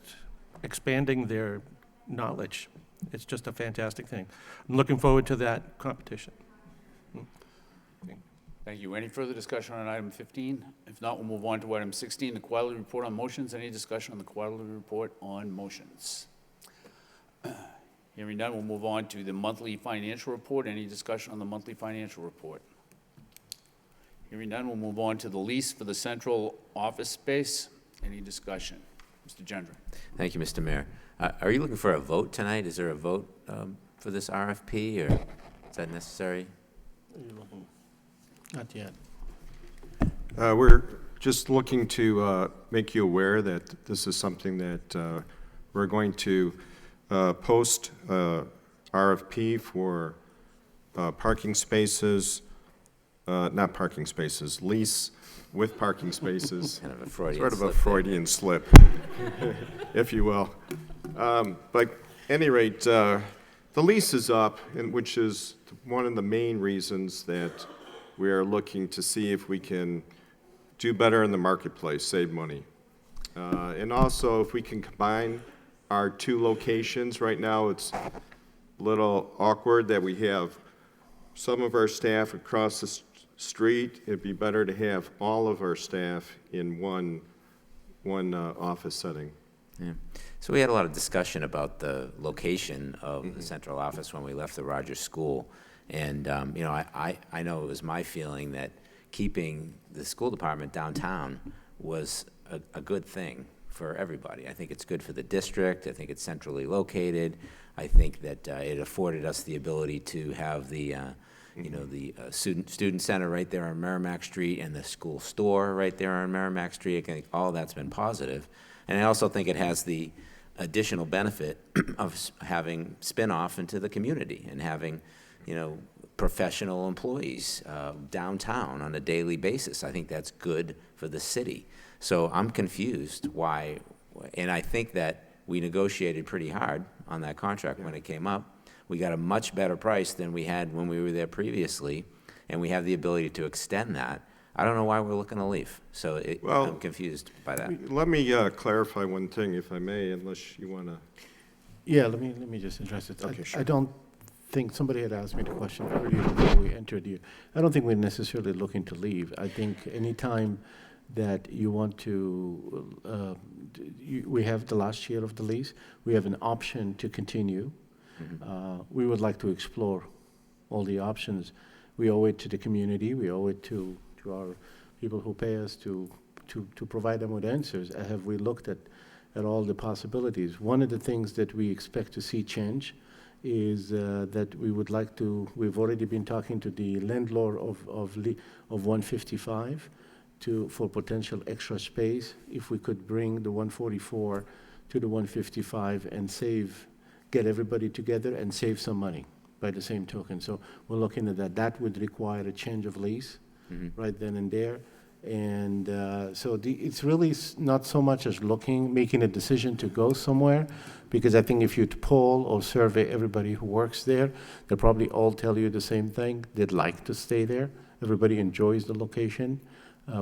expanding their knowledge. It's just a fantastic thing. I'm looking forward to that competition. Thank you. Any further discussion on item 15? If not, we'll move on to item 16, the quarterly report on motions. Any discussion on the quarterly report on motions? Hearing none, we'll move on to the monthly financial report. Any discussion on the monthly financial report? Hearing none, we'll move on to the lease for the central office space. Any discussion? Mr. Gendron. Thank you, Mr. Mayor. Are you looking for a vote tonight? Is there a vote for this RFP, or is that necessary? Not yet. We're just looking to make you aware that this is something that we're going to post RFP for parking spaces, not parking spaces, lease with parking spaces. Kind of a Freudian sort of a slip Freudian slip, if you will. But at any rate, the lease is up, which is one of the main reasons that we are looking to see if we can do better in the marketplace, save money. And also, if we can combine our two locations. Right now, it's a little awkward that we have some of our staff across the street. It'd be better to have all of our staff in one office setting. Yeah. So we had a lot of discussion about the location of the central office when we left the Rogers School. And, I know it was my feeling that keeping the school department downtown was a good thing for everybody. I think it's good for the district. I think it's centrally located. I think that it afforded us the ability to have the student center right there on Merrimack Street and the school store right there on Merrimack Street. I think all that's been positive. And I also think it has the additional benefit of having spin-off into the community and having, professional employees downtown on a daily basis. I think that's good for the city. So I'm confused why, and I think that we negotiated pretty hard on that contract when it came up. We got a much better price than we had when we were there previously, and we have the ability to extend that. I don't know why we're looking to leave, so I'm confused by that. Let me clarify one thing, if I may, unless you want to. Yeah, let me just address it. Okay, sure. I don't think, somebody had asked me the question earlier before we entered here. I don't think we're necessarily looking to leave. I think any time that you want to, we have the last year of the lease, we have an option to continue. We would like to explore all the options. We owe it to the community, we owe it to our people who pay us to provide them with answers. Have we looked at all the possibilities? One of the things that we expect to see change is that we would like to, we've already been talking to the landlord of 155 for potential extra space, if we could bring the 144 to the 155 and get everybody together and save some money by the same token. So we're looking at that. That would require a change of lease right then and there. And it's really not so much as making a decision to go somewhere, because I think if you poll or survey everybody who works there, they'll probably all tell you the same thing. They'd like to stay there. Everybody enjoys the location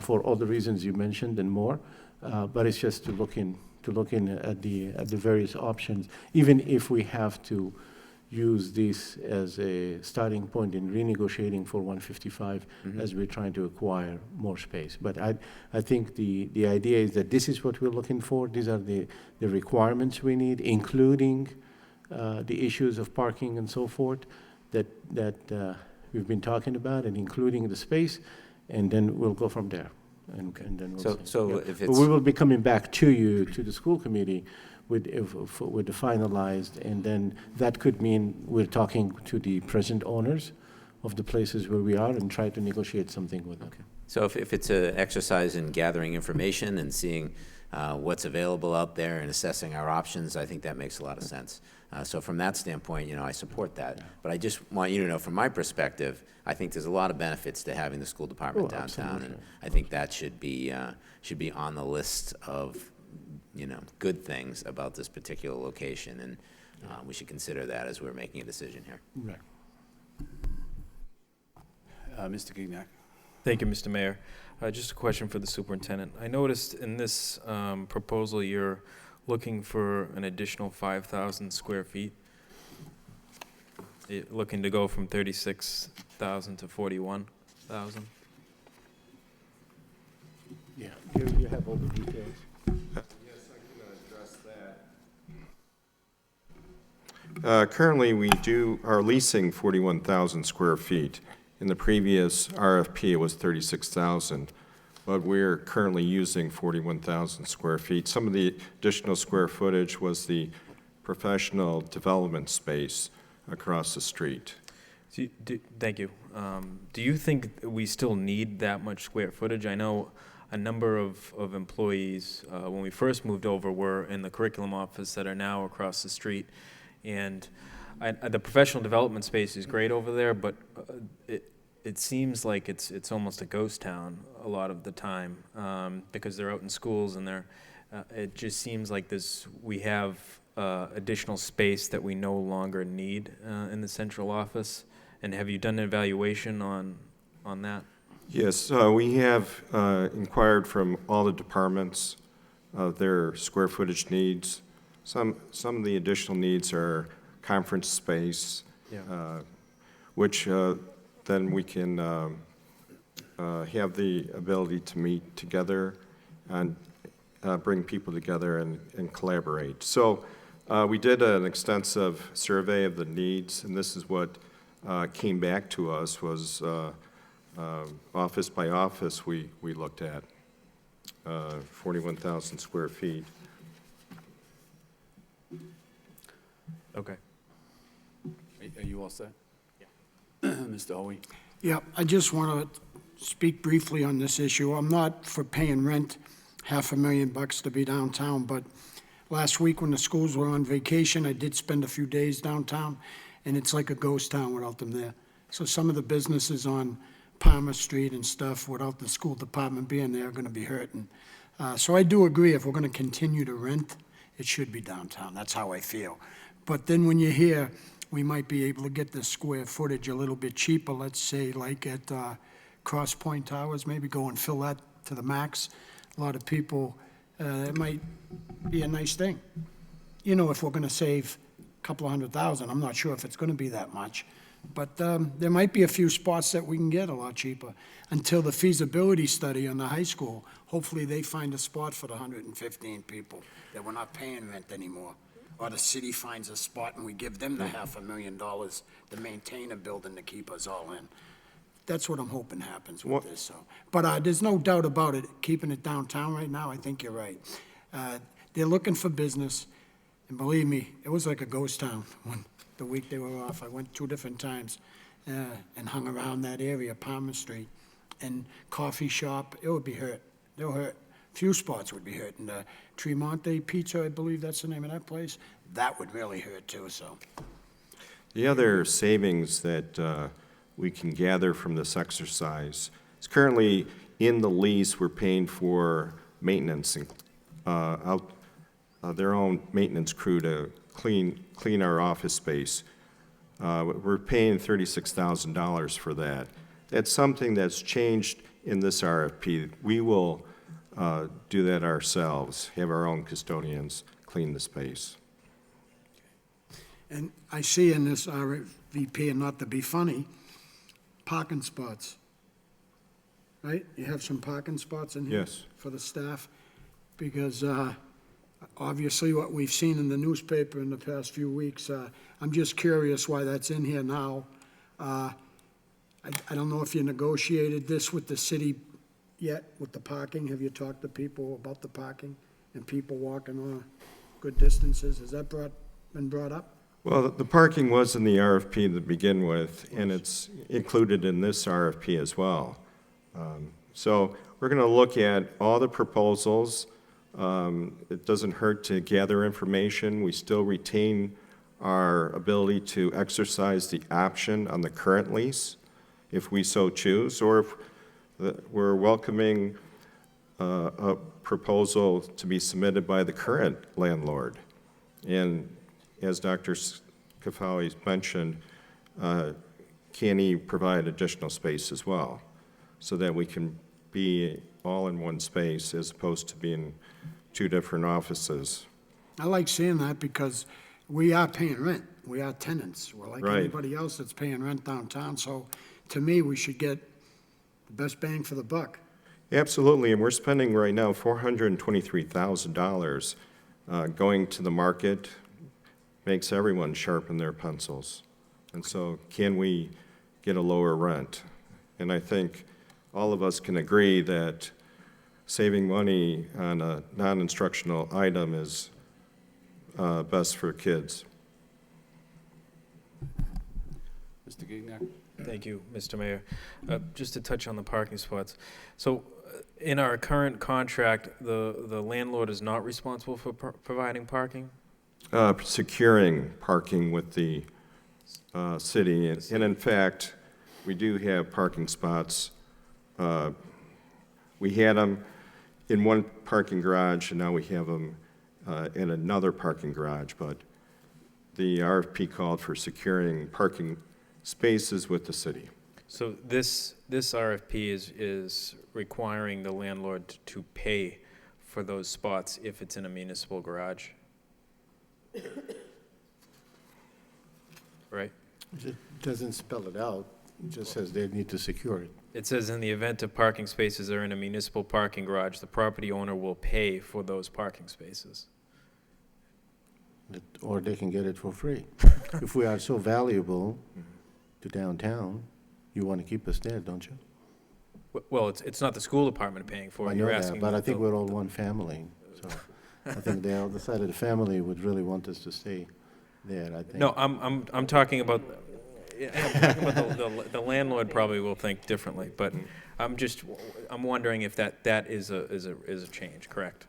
for all the reasons you mentioned and more. But it's just to look at the various options, even if we have to use this as a starting point in renegotiating for 155 as we're trying to acquire more space. But I think the idea is that this is what we're looking for. These are the requirements we need, including the issues of parking and so forth that we've been talking about, and including the space, and then we'll go from there. And then we'll see. So if But it's, we will be coming back to you, to the school committee, with the finalized, and then that could mean we're talking to the present owners of the places where we are and try to negotiate something with them. so if it's an exercise in gathering information and seeing what's available out there and assessing our options, I think that makes a lot of sense. So from that standpoint, I support that. But I just want you to know, from my perspective, I think there's a lot of benefits to having the school department downtown, and I think that should be on the list of good things about this particular location, and we should consider that as we're making a decision here. Right. Mr. Gignac. Thank you, Mr. Mayor. Just a question for the superintendent. I noticed in this proposal, you're looking for an additional 5,000 square feet. You're looking to go from 36,000 to 41,000. Yeah, you have all the details. Currently, we are leasing 41,000 square feet. In the previous RFP, it was 36,000, but we're currently using 41,000 square feet. Some of the additional square footage was the professional development space across the street. Thank you. Do you think we still need that much square footage? I know a number of employees, when we first moved over, were in the curriculum office that are now across the street. And the professional development space is great over there, but it seems like it's almost a ghost town a lot of the time, because they're out in schools, and it just seems like we have additional space that we no longer need in the central office. And have you done an evaluation on that? Yes, we have inquired from all the departments of their square footage needs. Some of the additional needs are conference space, which then we can have the ability to meet together and bring people together and collaborate. So we did an extensive survey of the needs, and this is what came back to us was office by office we looked at, 41,000 square feet. Okay. Are you all set? Yeah. Mr. Hoey? Yeah, I just want to speak briefly on this issue. I'm not for paying rent $500,000 to be downtown, but last week when the schools were on vacation, I did spend a few days downtown, and it's like a ghost town without them there. So some of the businesses on Palmer Street and stuff, without the school department being there, are going to be hurting. So I do agree, if we're going to continue to rent, it should be downtown. That's how I feel. But then when you hear we might be able to get the square footage a little bit cheaper, let's say like at Cross Point Towers, maybe go and fill that to the max. A lot of people, it might be a nice thing. If we're going to save a couple of $100,000, I'm not sure if it's going to be that much. But there might be a few spots that we can get a lot cheaper until the feasibility study on the high school. Hopefully they find a spot for the 115 people that we're not paying rent anymore. Or the city finds a spot and we give them the $500,000 to maintain a building to keep us all in. That's what I'm hoping happens with this. So, but there's no doubt about it, keeping it downtown right now, I think you're right. They're looking for business, and believe me, it was like a ghost town when the week they were off. I went 2 different times and hung around that area, Palmer Street. and coffee shop, it would be hurt. They'll hurt. Few spots would be hurt. And Tremonte Pizza, I believe that's the name of that place, that would really hurt too, so. The other savings that we can gather from this exercise is currently in the lease, we're paying for maintenance, their own maintenance crew to clean our office space. We're paying $36,000 for that. That's something that's changed in this RFP. We will do that ourselves, have our own custodians clean the space. And I see in this RVP, and not to be funny, parking spots. Right? You have some parking spots in here? Yes. For the staff? Because obviously what we've seen in the newspaper in the past few weeks, I'm just curious why that's in here now. I don't know if you negotiated this with the city yet, with the parking. Have you talked to people about the parking and people walking on good distances? Has that been brought up? Well, the parking was in the RFP to begin with, and it's included in this RFP as well. So we're going to look at all the proposals. It doesn't hurt to gather information. We still retain our ability to exercise the option on the current lease, if we so choose, or if we're welcoming a proposal to be submitted by the current landlord. And as Dr. Kafawi mentioned, can he provide additional space as well, so that we can be all in one space as opposed to being two different offices? I like seeing that because we are paying rent. We are tenants. We're like Right. anybody else that's paying rent downtown. So to me, we should get the best bang for the buck. Absolutely, and we're spending right now $423,000 going to the market. Makes everyone sharpen their pencils. And so can we get a lower rent? And I think all of us can agree that saving money on a non-instructional item is best for kids. Mr. Gignac? Thank you, Mr. Mayor. Just to touch on the parking spots. So in our current contract, the landlord is not responsible for providing parking? Securing parking with the city. And in fact, we do have parking spots. We had them in one parking garage, and now we have them in another parking garage. But the RFP called for securing parking spaces with the city. So this RFP is requiring the landlord to pay for those spots if it's in a municipal garage? Right? It doesn't spell it out, it just says they need to secure it. It says in the event of parking spaces are in a municipal parking garage, the property owner will pay for those parking spaces. Or they can get it for free. If we are so valuable to downtown, you want to keep us there, don't you? Well, it's not the school department paying for I it. know You're that, asking but I the- think we're all one family, so I think the other side of the family would really want us to stay there, I think. No, I'm talking about, the landlord probably will think differently, but I'm wondering if that is a change, correct?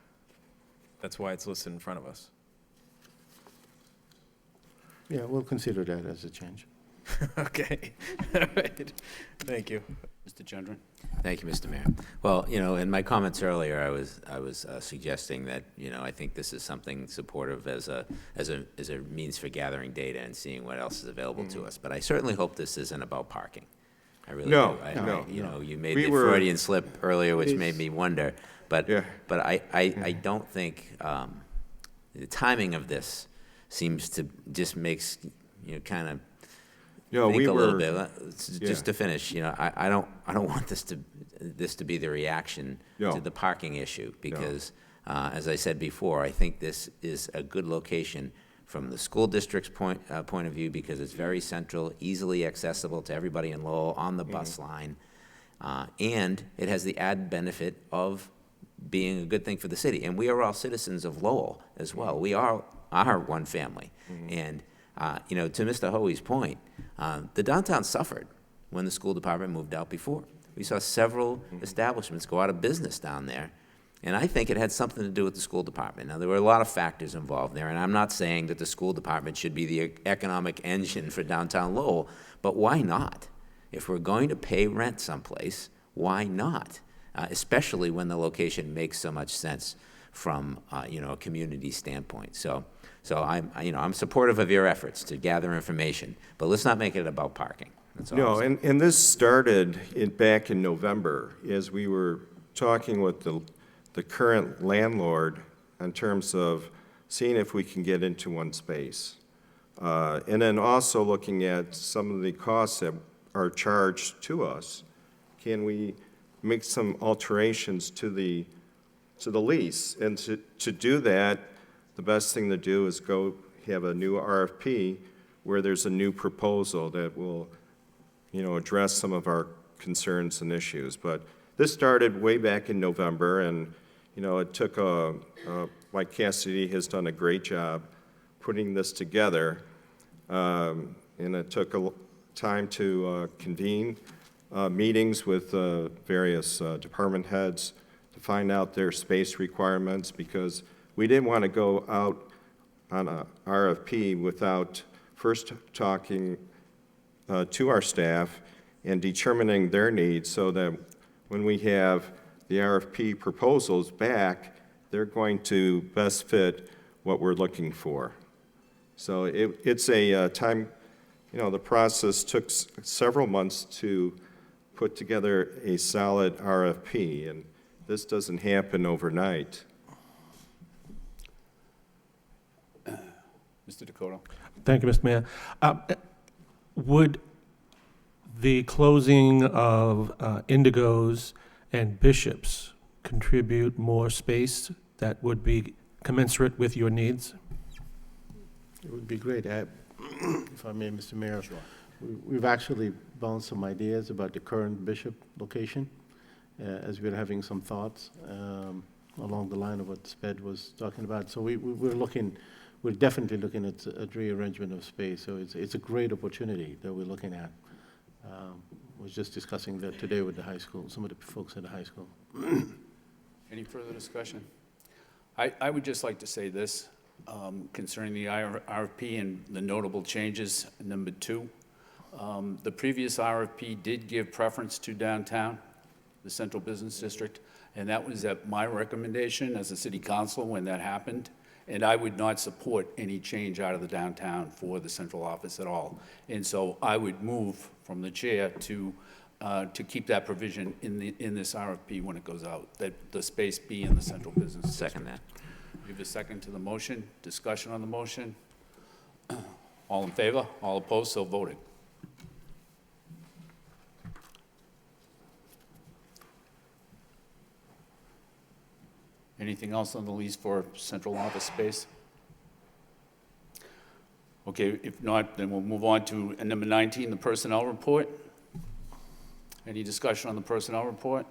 That's why it's listed in front of us. Yeah, we'll consider that as a change. Okay, all right, thank you. Mr. Gendron? Thank you, Mr. Mayor. Well, in my comments earlier, I was suggesting that, I think this is something supportive as a means for gathering data and seeing what else is available to us. But I certainly hope this isn't about parking. I really No, do. no. You made We the were- Freudian slip earlier, which made me wonder. But Yeah. but I don't think the timing of this seems to just makes kind of No, think we a little were- bit. Just to finish, I don't want this to be the reaction No. to the parking issue because, as I said before, I think this is a good location from the school district's point of view because it's very central, easily accessible to everybody in Lowell on the bus line, and it has the added benefit of being a good thing for the city. And we are all citizens of Lowell as well. We are one family, and. To Mr. Hoey's point, the downtown suffered when the school department moved out before. We saw several establishments go out of business down there. And I think it had something to do with the school department. Now, there were a lot of factors involved there, and I'm not saying that the school department should be the economic engine for downtown Lowell, but why not? If we're going to pay rent someplace, why not? Especially when the location makes so much sense from, a community standpoint. So I'm supportive of your efforts to gather information, but let's not make it about parking. That's all I'm No, saying. and this started back in November, as we were talking with the current landlord in terms of seeing if we can get into one space. And then also looking at some of the costs that are charged to us. Can we make some alterations to the lease? And to do that, the best thing to do is go have a new RFP where there's a new proposal that will, address some of our concerns and issues. But this started way back in November, and it took Mike Cassidy has done a great job putting this together, and it took time to convene meetings with various department heads to find out their space requirements, because we didn't want to go out on a RFP without first talking to our staff and determining their needs, so that when we have the RFP proposals back, they're going to best fit what we're looking for. So it's a time, the process took several months to put together a solid RFP, and this doesn't happen overnight. Mr. Dakota? Thank you, Mr. Mayor. Would the closing of Indigos and Bishops contribute more space that would be commensurate with your needs? It would be great. If I may, Mr. Mayor. Sure. We've actually bounced some ideas about the current Bishop location, as we're having some thoughts along the line of what Sped was talking about. So we're definitely looking at a rearrangement of space. So it's a great opportunity that we're looking at. Was just discussing that today with the high school, some of the folks at the high school. Any further discussion? I would just like to say this concerning the RFP and the notable changes. Number 2, the previous RFP did give preference to downtown, the central business district, and that was at my recommendation as a city councilor when that happened. And I would not support any change out of the downtown for the central office at all. And so I would move from the chair to keep that provision in this RFP when it goes out, that the space be in the central business district. Second that. We have a second to the motion. Discussion on the motion. All in favor? All opposed? So voted. Anything else on the lease for central office space? Okay, if not, then we'll move on to number 19, the personnel report. Any discussion on the personnel report?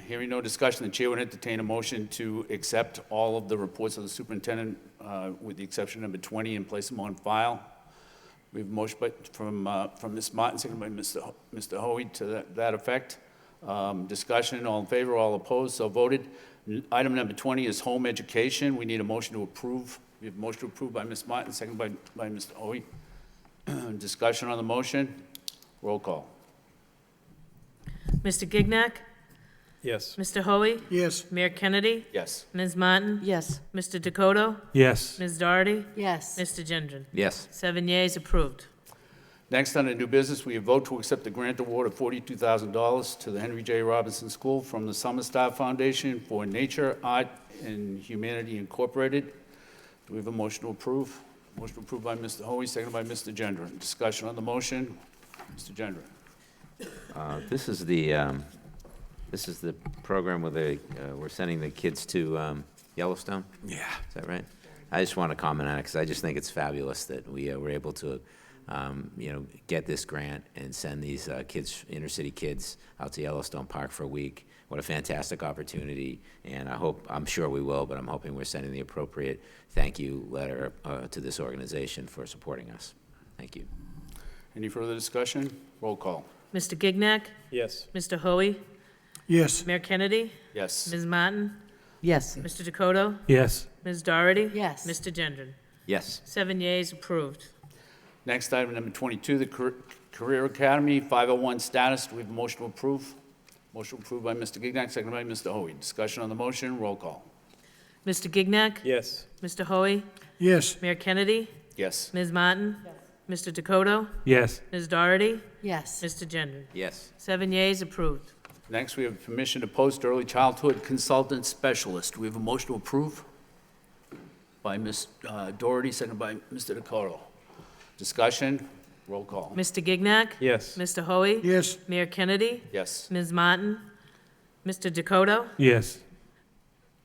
Hearing no discussion, the chair would entertain a motion to accept all of the reports of the superintendent with the exception of number 20 and place them on file. We have a motion from Ms. Martin, seconded by Mr. Hoey to that effect. Discussion, all in favor, all opposed, so voted. Item number 20 is home education. We need a motion to approve. We have a motion to approve by Ms. Martin, seconded by Mr. Hoey. Discussion on the motion. Roll call. Mr. Gignac? Yes. Mr. Hoey? Yes. Mayor Kennedy? Yes. Ms. Martin? Yes. Mr. Dakota? Yes. Ms. Doherty? Yes. Mr. Gendron? Yes. 7 yeas, approved. Next, on the new business, we vote to accept the grant award of $42,000 to the Henry J. Robinson School from the Summer Star Foundation for Nature, Art, and Humanity Incorporated. Do we have a motion to approve? Motion approved by Mr. Hoey, seconded by Mr. Gendron. Discussion on the motion. Mr. Gendron. This is the program where we're sending the kids to Yellowstone? Yeah. Is that right? I just want to comment on it because I just think it's fabulous that we were able to, get this grant and send these kids, inner city kids, out to Yellowstone Park for a week. What a fantastic opportunity, and I'm sure we will, but I'm hoping we're sending the appropriate thank you letter to this organization for supporting us. Thank you. Any further discussion? Roll call. Mr. Gignac? Yes. Mr. Hoey? Yes. Mayor Kennedy? Yes. Ms. Martin? Yes. Mr. Dakota? Yes. Ms. Doherty? Yes. Mr. Gendron? Yes. 7 yeas, approved. Next, item number 22, the Career Academy 501 status. Do we have a motion to approve? Motion approved by Mr. Gignac, seconded by Mr. Hoey. Discussion on the motion, roll call. Mr. Gignac? Yes. Mr. Hoey? Yes. Mayor Kennedy? Yes. Ms. Martin? Mr. Dakota? Yes. Ms. Doherty? Yes. Mr. Gendron? Yes. 7 yeas, approved. Next, we have permission to post early childhood consultant specialist. Do we have a motion to approve? By Ms. Doherty, seconded by Mr. Dakota. Discussion, roll call. Mr. Gignac? Yes. Mr. Hoey? Yes. Mayor Kennedy? Yes. Ms. Martin? Mr. Dakota? Yes.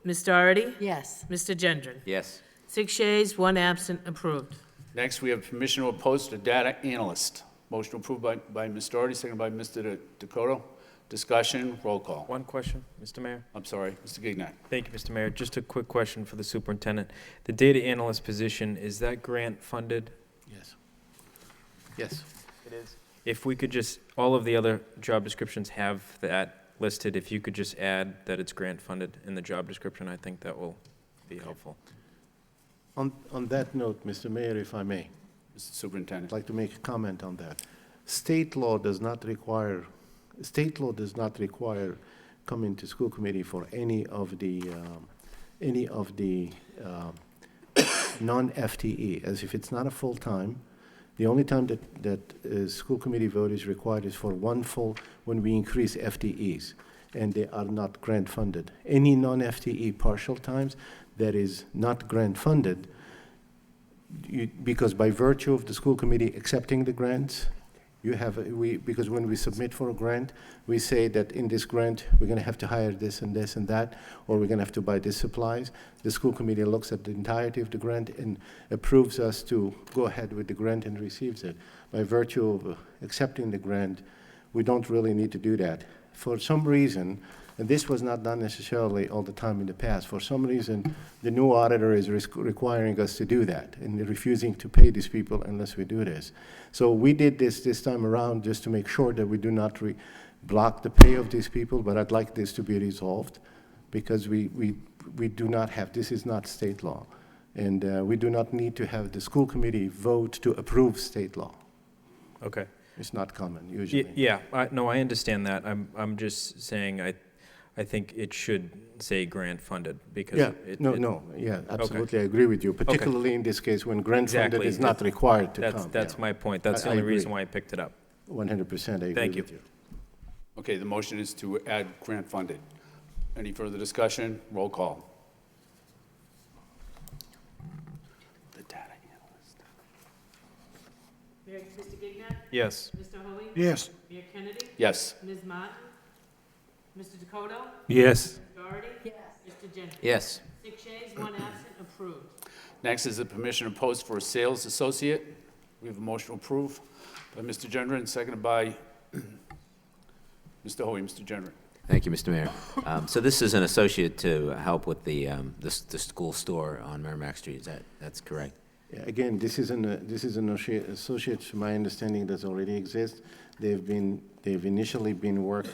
Ms. Doherty? Yes. Mr. Gendron? Yes. 6 yeas, 1 absent, approved. Next, we have permission to post a data analyst. Motion approved by Ms. Doherty, seconded by Mr. Dakota. Discussion, roll call. One question, Mr. Mayor. I'm sorry, Mr. Gignac. Thank you, Mr. Mayor. Just a quick question for the superintendent. The data analyst position, is that grant funded? Yes. Yes. It is. If we could just, all of the other job descriptions have that listed, if you could just add that it's grant funded in the job description, I think that will be helpful. On that note, Mr. Mayor, if I may, Mr. Superintendent. I'd like to make a comment on that. State law does not require coming to school committee for any of the non-FTE, as if it's not a full-time. The only time that school committee vote is required is for one full, when we increase FTEs, and they are not grant funded. Any non-FTE partial times that is not grant funded, because by virtue of the school committee accepting the grants, because when we submit for a grant, we say that in this grant, we're going to have to hire this and this and that, or we're going to have to buy this supplies. The school committee looks at the entirety of the grant and approves us to go ahead with the grant and receives it. By virtue of accepting the grant, we don't really need to do that. For some reason, and this was not done necessarily all the time in the past, for some reason, the new auditor is requiring us to do that and refusing to pay these people unless we do this. So we did this time around just to make sure that we do not block the pay of these people, but I'd like this to be resolved because we do not have, this is not state law. And we do not need to have the school committee vote to approve state law. Okay. It's not common usually. Yeah, no, I understand that. I'm just saying I think it should say grant funded because Yeah, absolutely, I agree with you, particularly in this case when grant funded Exactly. is not required to come. That's my point. That's the I only agree. reason why I picked it up. 100%, I agree Thank you. with you. Okay, the motion is to add grant funded. Any further discussion? Roll call. The data analyst. Mr. Gignac? Yes. Mr. Hoey? Yes. Mayor Kennedy? Yes. Ms. Martin? Mr. Dakota? Yes. Doherty? Yes. Mr. Gendron? Yes. 6 yeas, 1 absent, approved. Next is the permission to post for a sales associate. We have a motion to approve by Mr. Gendron, seconded by Mr. Hoey. Mr. Gendron. Thank you, Mr. Mayor. So this is an associate to help with the school store on Merrimack Street. That's correct? Yeah, again, this is an associate, to my understanding, that already exists. They've initially been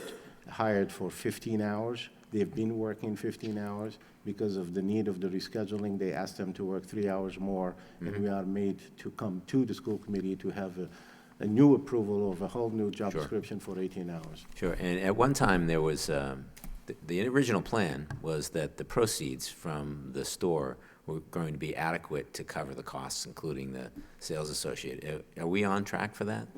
hired for 15 hours. They've been working 15 hours. Because of the need of the rescheduling, they asked them to work 3 hours more, and we are made to come to the school committee to have a new approval of a whole new job Sure. description for 18 hours. Sure, and at one time, there was, the original plan was that the proceeds from the store were going to be adequate to cover the costs, including the sales associate. Are we on track for that?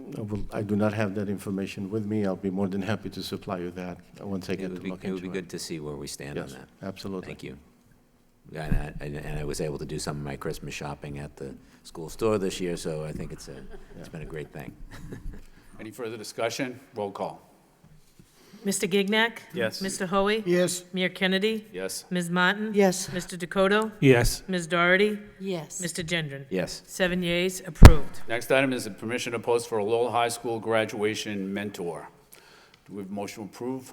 I do not have that information with me. I'll be more than happy to supply you that once I get to look into it. It would be good to see where we stand on Yes, that. absolutely. Thank you. And I was able to do some of my Christmas shopping at the school store this year, so I think it's been a great thing. Any further discussion? Roll call. Mr. Gignac? Yes. Mr. Hoey? Yes. Mayor Kennedy? Yes. Ms. Martin? Yes. Mr. Dakota? Yes. Ms. Doherty? Yes. Mr. Gendron? Yes. 7 yeas, approved. Next item is a permission to post for a Lowell High School graduation mentor. Do we have a motion to approve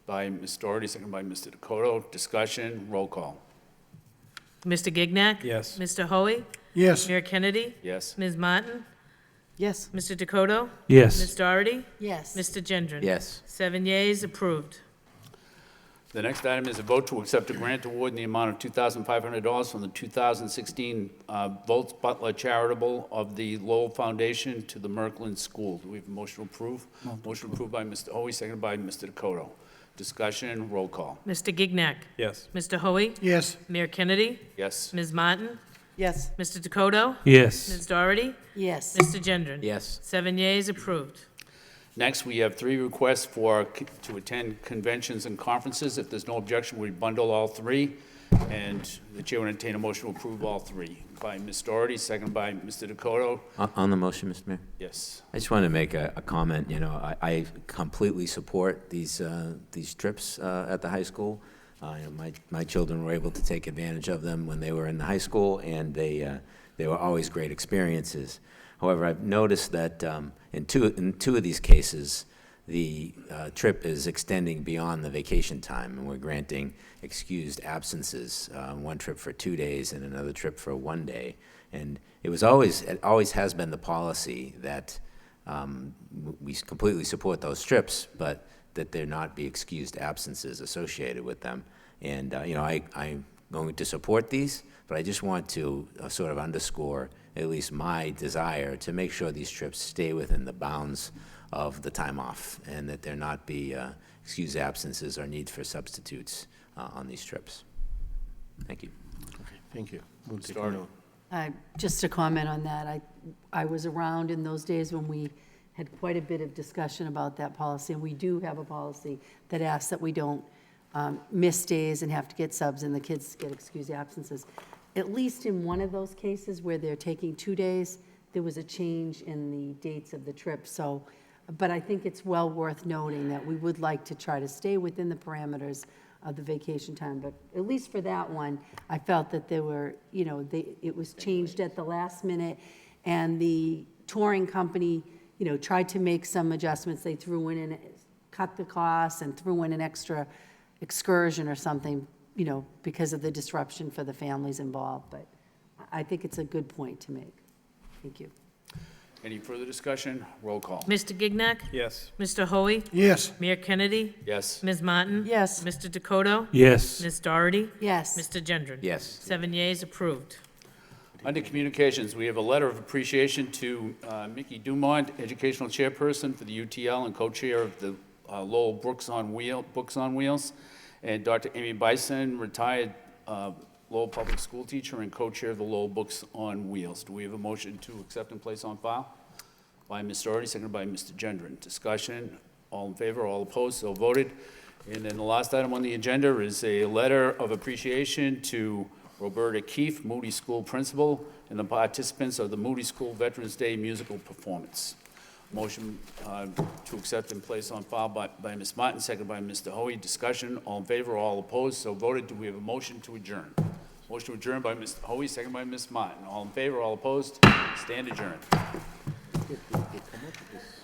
by Ms. Doherty, second by Mr. Dakota? Discussion, roll call. Mr. Gignac? Yes. Mr. Hoey? Yes. Mayor Kennedy? Yes. Ms. Martin? Yes. Mr. Dakota? Yes. Ms. Doherty? Yes. Mr. Gendron? Yes. 7 yeas, approved. The next item is a vote to accept a grant award in the amount of $2,500 from the 2016 Volts Butler Charitable of the Lowell Foundation to the Merkland School. Do we have a motion to approve? Motion approved by Mr. Hoey, seconded by Mr. Dakota. Discussion, roll call. Mr. Gignac? Yes. Mr. Hoey? Yes. Mayor Kennedy? Yes. Ms. Martin? Yes. Mr. Dakota? Yes. Ms. Doherty? Yes. Mr. Gendron? Yes. 7 yeas, approved. Next, we have 3 requests to attend conventions and conferences. If there's no objection, we bundle all 3, and the chair will entertain a motion to approve all 3. By Ms. Doherty, seconded by Mr. Dakota. On the motion, Mr. Mayor? Yes. I just wanted to make a comment. You know, I completely support these trips at the high school. You know, my children were able to take advantage of them when they were in the high school, and they were always great experiences. However, I've noticed that in two of these cases, the trip is extending beyond the vacation time, and we're granting excused absences, one trip for 2 days and another trip for 1 day. And it always has been the policy that we completely support those trips, but that there not be excused absences associated with them. And, you know, I'm going to support these, but I just want to sort of underscore at least my desire to make sure these trips stay within the bounds of the time off, and that there not be excused absences or need for substitutes on these trips. Thank you. Okay, thank you. We'll take a Started. note. Just to comment on that, I was around in those days when we had quite a bit of discussion about that policy, and we do have a policy that asks that we don't miss days and have to get subs and the kids get excused absences. At least in one of those cases where they're taking 2 days, there was a change in the dates of the trip. So, but I think it's well worth noting that we would like to try to stay within the parameters of the vacation time. But at least for that one, I felt that there were, you know, it was changed at the last minute, and the touring company, you know, tried to make some adjustments. They threw in cut the costs and threw in an extra excursion or something, you know, because of the disruption for the families involved. But I think it's a good point to make. Thank you. Any further discussion? Roll call. Mr. Gignac? Yes. Mr. Hoey? Yes. Mayor Kennedy? Yes. Ms. Martin? Yes. Mr. Dakota? Yes. Ms. Doherty? Yes. Mr. Gendron? Yes. 7 yeas, approved. Under communications, we have a letter of appreciation to Mickey Dumont, educational chairperson for the UTL and co-chair of the Lowell Books on Wheels, and Dr. Amy Bison, retired Lowell Public School teacher and co-chair of the Lowell Books on Wheels. Do we have a motion to accept and place on file? By Ms. Doherty, seconded by Mr. Gendron. Discussion, all in favor, all opposed, so voted. And then the last item on the agenda is a letter of appreciation to Roberta Keefe, Moody School principal, and the participants of the Moody School Veterans Day musical performance. Motion to accept and place on file by Ms. Martin, seconded by Mr. Hoey. Discussion, all in favor, all opposed, so voted. Do we have a motion to adjourn? Motion to adjourn by Mr. Hoey, seconded by Ms. Martin. All in favor, all opposed, stand adjourned. Did they come up with this?